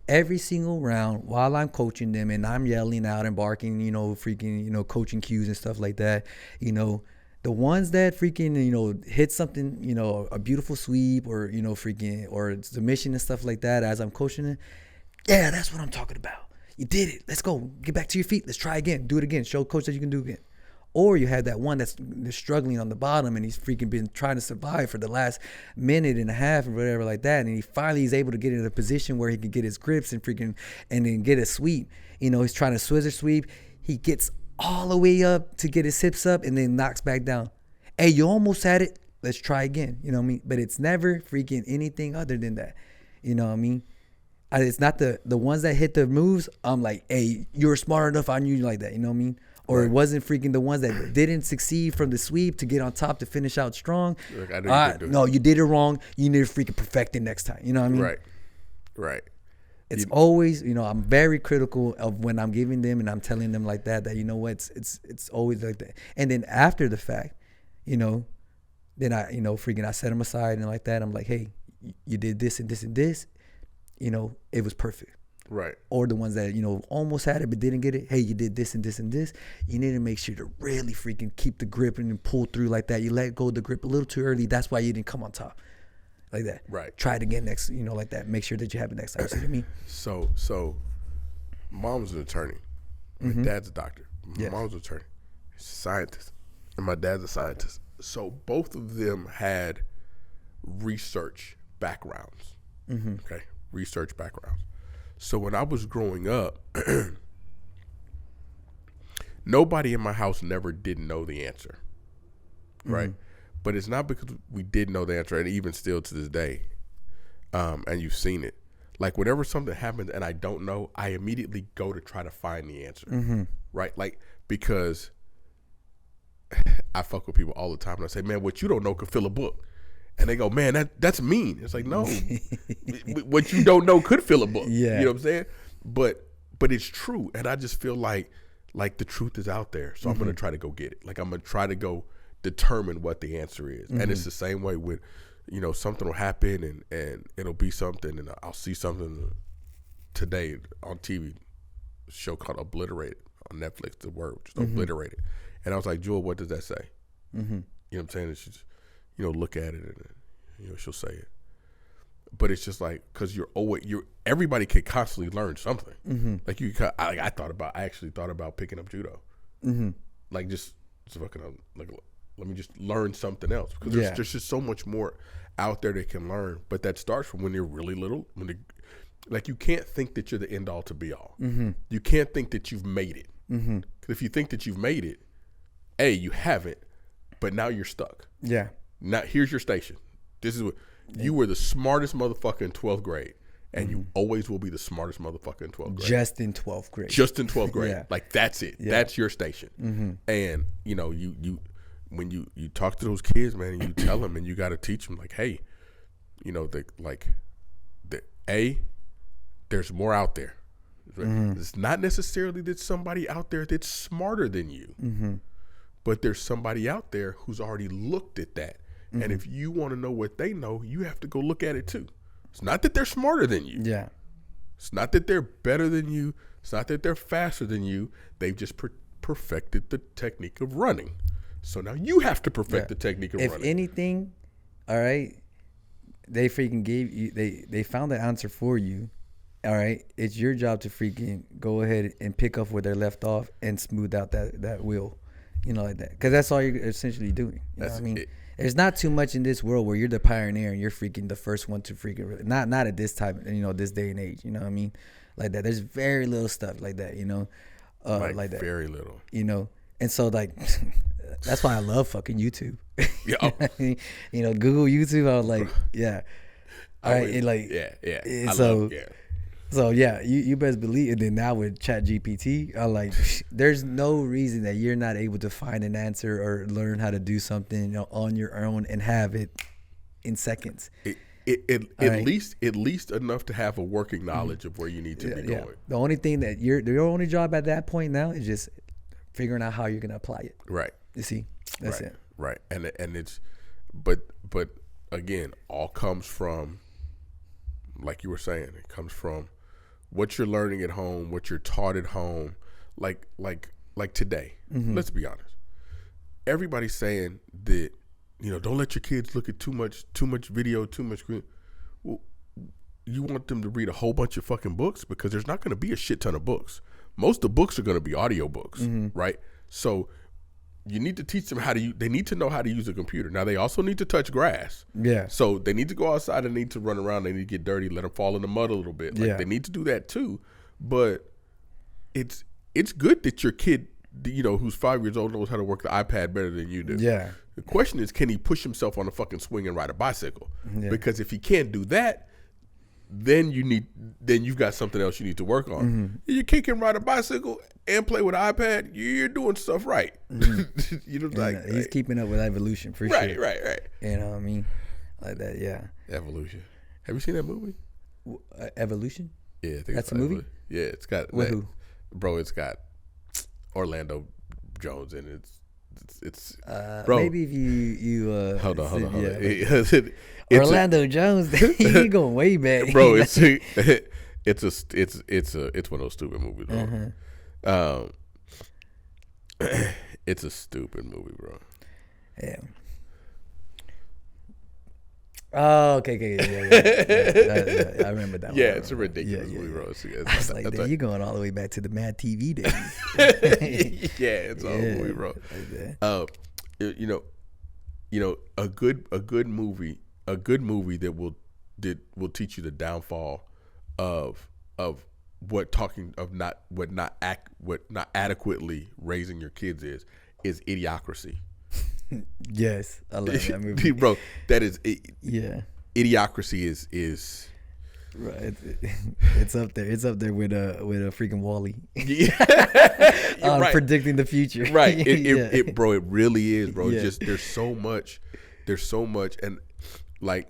Every single round while I'm coaching them and I'm yelling out and barking, you know, freaking, you know, coaching cues and stuff like that, you know, the ones that freaking, you know, hit something, you know, a beautiful sweep or, you know, freaking, or submission and stuff like that as I'm coaching it. Yeah, that's what I'm talking about. You did it. Let's go. Get back to your feet. Let's try again. Do it again. Show coach that you can do it again. Or you have that one that's struggling on the bottom and he's freaking been trying to survive for the last minute and a half or whatever like that. And he finally is able to get in a position where he can get his grips and freaking, and then get a sweep. You know, he's trying to swizzer sweep. He gets all the way up to get his hips up and then knocks back down. Hey, you almost had it. Let's try again. You know what I mean? But it's never freaking anything other than that. You know what I mean? It's not the ones that hit the moves. I'm like, hey, you're smart enough. I knew you like that. You know what I mean? Or right. It wasn't freaking the ones that didn't succeed from the sweep to get on top to finish out strong. Like, no, you did it wrong. You need to freaking perfect it next time. You know what I mean? Right. Right. It's always, you know, I'm very critical of when I'm giving them and I'm telling them like that, you know what, it's always like that. And then after the fact, you know, then I set them aside and like that. I'm like, hey, you did this and this and this, you know, it was perfect. Right. Or the ones that, you know, almost had it but didn't get it. Hey, you did this and this and this. You need to make sure to really freaking keep the grip and then pull through like that. You let go of the grip a little too early. That's why you didn't come on top. Like that. Right. Try it again next, you know, like that. Make sure that you have it next time. See what I mean? So mom's an attorney. My dad's a doctor. My mom's an attorney. She's a scientist. And my dad's a scientist. So both of them had research backgrounds. Okay. Research backgrounds. So when I was growing up, nobody in my house never didn't know the answer. Right. But it's not because we didn't know the answer, and even still to this day, and you've seen it. Like, whenever something happens and I don't know, I immediately go to try to find the answer, right? Like, because I fuck with people all the time, and I say, man, what you don't know could fill a book. And they go, man, that's mean. It's like, no, what you don't know could fill a book. Yeah. You know what I'm saying? But it's true, and I just feel like the truth is out there, so I'm going to try to go get it. Like, I'm going to try to go determine what the answer is. And it's the same way with, you know, something will happen and it'll be something, and I'll see something today on TV, a show called Obliterated on Netflix, the word just Obliterated. And I was like, Jewel, what does that say? You know what I'm saying? And she's, you know, look at it and, you know, she'll say it. But it's just like, because everybody can constantly learn something. Like I actually thought about picking up judo. Like just fucking like learn something else, because there's just so much more out there they can learn. But that starts from when they're really little. Like, you can't think that you're the end all to be all. Mm-hmm. You can't think that you've made it. Mm-hmm. 'Cause if you think that you've made it, you haven't, but now you're stuck. Yeah. Now here's your station. This is what you were the smartest motherfucker in 12th grade. And you always will be the smartest motherfucker in 12th grade. Just in 12th grade. Just in 12th grade. Like, that's it. Yeah. That's your station. Mm-hmm. And, you know, when you talk to those kids, man, and you tell them, and you got to teach them, like, hey, you know, there's more out there. Right? Mm-hmm. It's not necessarily that somebody out there that's smarter than you, mm-hmm. but there's somebody out there who's already looked at that. Mm-hmm. And if you want to know what they know, you have to go look at it too. It's not that they're smarter than you. Yeah. It's not that they're better than you. It's not that they're faster than you. They've just perfected the technique of running. So now you have to perfect the technique of running. If anything, all right, they freaking gave you, they found the answer for you. All right, it's your job to freaking go ahead and pick up where they left off and smooth out that wheel, you know, like that. Because that's all you're essentially doing. You know what I mean? There's not too much in this world where you're the pioneer and you're freaking the first one to freaking not at this time, you know, this day and age. You know what I mean? Like that. There's very little stuff like that. You know, like that. Very little. You know, and so like that's why I love fucking YouTube. Yeah. You know, Google YouTube. I was like, yeah. All right. And like, yeah. So yeah, you best believe it. Then now with ChatGPT, I'm like, there's no reason that you're not able to find an answer or learn how to do something, you know, on your own and have it in seconds. At least enough to have a working knowledge of where you need to be going. The only thing that your only job at that point now is just figuring out how you're gonna apply it. Right. You see, that's it. Right. And it's, but again, all comes from, like you were saying, it comes from what you're learning at home, what you're taught at home, like today. Mm-hmm. Let's be honest. Everybody's saying that, you know, don't let your kids look at too much video, too much screen. Well, you want them to read a whole bunch of fucking books, because there's not going to be a shit ton of books. Most of the books are going to be audio books, mm-hmm. right? So you need to teach them they need to know how to use a computer. Now, they also need to touch grass. Yeah. So they need to go outside and need to run around. They need to get dirty, let them fall in the mud a little bit. Like, they need to do that too. But it's good that your kid, you know, who's 5 years old, knows how to work the iPad better than you do. Yeah. The question is, can he push himself on a fucking swing and ride a bicycle? Yeah. Because if he can't do that, then you've got something else you need to work on. Mm-hmm. If your kid can ride a bicycle and play with an iPad, you're doing stuff right. Mm-hmm. You know, like he's keeping up with evolution for sure. Right. You know what I mean? Like that, yeah. Evolution. Have you seen that movie? Evolution? Yeah, I think that's a movie. Evolution. Yeah, it's got who? Bro, it's got Orlando Jones in it. It's bro. Maybe if you hold on. Yeah. Orlando Jones, he going way back, bro. It's one of those stupid movies, bro. Uh-huh. It's a stupid movie, bro. Yeah. Oh, okay, yeah. I remember that one. Yeah, it's a ridiculous movie, bro. I was like, you're going all the way back to the Mad TV days. Yeah, it's all movie, bro. You know, a good movie that will teach you the downfall of not adequately raising your kids is Idiocracy. Yes, I love that movie, bro. That is Idiocracy is right. It's up there. It's up there with a freaking Wall-E. Yeah, right. Predicting the future. Right. It bro. It really is, bro. Yeah. Just there's so much, and like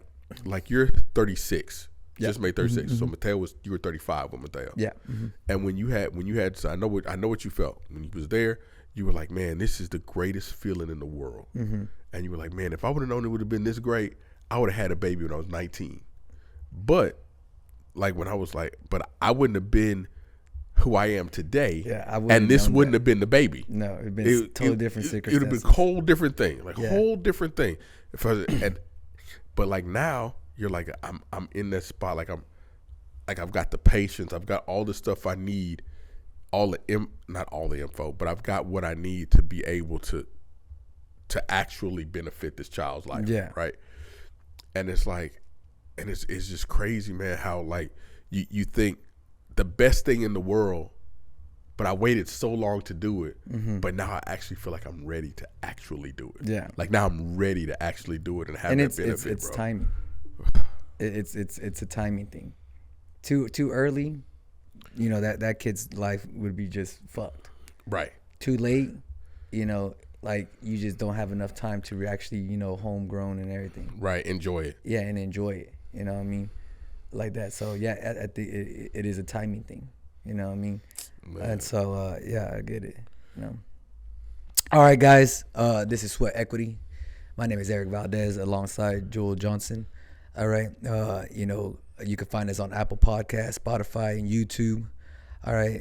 you're 36. Just made 36. Mm-hmm. So Mateo you were 35 with Mateo. Yeah. Mm-hmm. And when you had, so I know what you felt when you was there. You were like, man, this is the greatest feeling in the world. Mm-hmm. And you were like, man, if I would have known it would have been this great, I would have had a baby when I was 19. But like when I was like, but I wouldn't have been who I am today. Yeah, I wouldn't. And this wouldn't have been the baby. No, it'd been totally different circumstances. It would have been a whole different thing, whole different thing. But like now, you're like, I'm in that spot. I've got the patience. I've got all the stuff I need. Not all the info, but I've got what I need to be able to to actually benefit this child's life. Yeah. Right. And it's like, and it's just crazy, man, how like you think the best thing in the world, but I waited so long to do it. But now I actually feel like I'm ready to actually do it. Yeah. Like now I'm ready to actually do it and have that benefit, it's bro. timing. It's a timing thing. Too early, you know, that kid's life would be just fucked. Right. Too late, you know, like you just don't have enough time to actually, you know, homegrown and everything. Right. Enjoy it. Yeah, and enjoy it. You know what I mean? Like that. So yeah, it is a timing thing. You know what I mean? Man. And so yeah, I get it. You know. All right, guys. This is Sweat Equity. My name is Eric Valdez alongside Jules Johnson. All right. You know, you can find us on Apple Podcasts, Spotify, and YouTube. All right.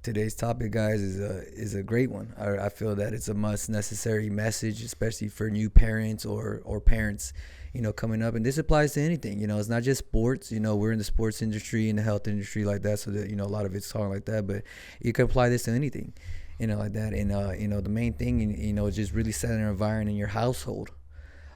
Today's topic, guys, is a great one. I feel that it's a necessary message, especially for new parents or parents, you know, coming up. And this applies to anything. You know, it's not just sports. You know, we're in the sports industry, in the health industry, like that. So that, you know, a lot of it's talking like that. But you can apply this to anything, you know, like that. And you know, the main thing, you know, is just really setting an environment in your household.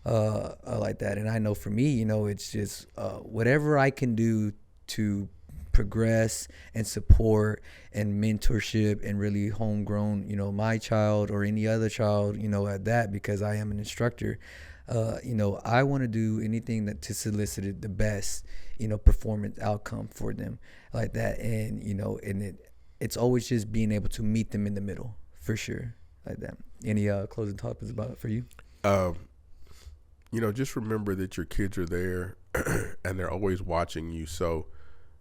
Like that. And I know for me, you know, it's just whatever I can do to progress and support and mentorship and really homegrown, you know, my child or any other child, you know, at that, because I am an instructor. You know, I want to do anything that to solicit the best, you know, performance outcome for them, like that. And you know, and it's always just being able to meet them in the middle, for sure, like that. Any closing topics about it for you? You know, just remember that your kids are there and they're always watching you. So,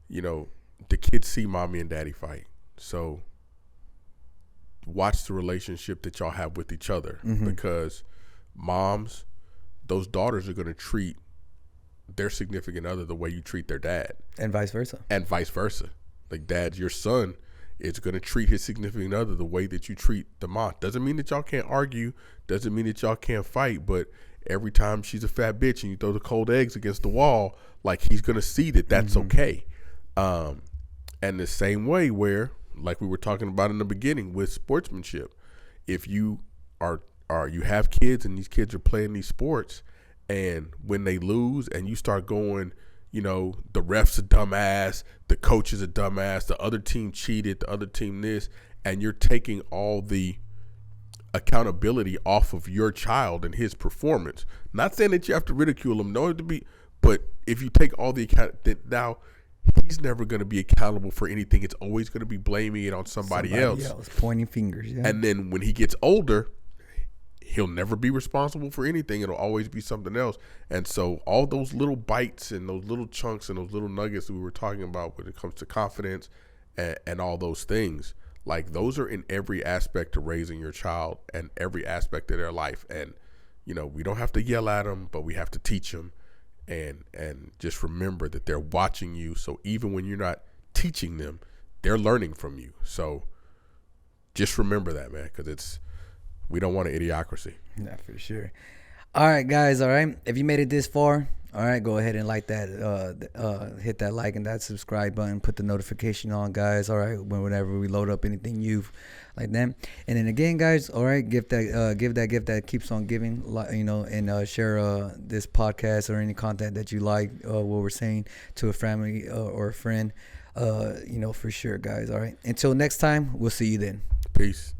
you know, the kids see mommy and daddy fight. So watch the relationship that y'all have with each other, because moms, those daughters are going to treat their significant other the way you treat their dad. And vice versa. And vice versa. Like, dad, your son is going to treat his significant other the way that you treat the mom. Doesn't mean that y'all can't argue. Doesn't mean that y'all can't fight. But every time she's a fat bitch and you throw the cold eggs against the wall, like, he's going to see that that's okay. And the same way where, like we were talking about in the beginning with sportsmanship, if you you have kids and these kids are playing these sports, and when they lose and you start going, you know, the ref's a dumbass, the coach is a dumbass, the other team cheated, the other team this, and you're taking all the accountability off of your child and his performance. Not saying that you have to ridicule him, but if you take all the account, then now he's never going to be accountable for anything. It's always going to be blaming it on somebody else, pointing fingers. Yeah. And then when he gets older, he'll never be responsible for anything. It'll always be something else. And so all those little bites and those little chunks and those little nuggets that we were talking about when it comes to confidence and all those things, like, those are in every aspect of raising your child and every aspect of their life. And, you know, we don't have to yell at them, but we have to teach them. And just remember that they're watching you. So even when you're not teaching them, they're learning from you. So just remember that, man, because we don't want an idiocracy. Yeah, for sure. All right, guys. All right. If you made it this far, all right, go ahead and like that, hit that like and that subscribe button, put the notification on, guys. All right, whenever we load up anything new like that. And then again, guys, all right, give that keeps on giving, you know, and share this podcast or any content that you like, what we're saying, to a family or a friend, you know, for sure, guys. All right, until next time, we'll see you then. Peace.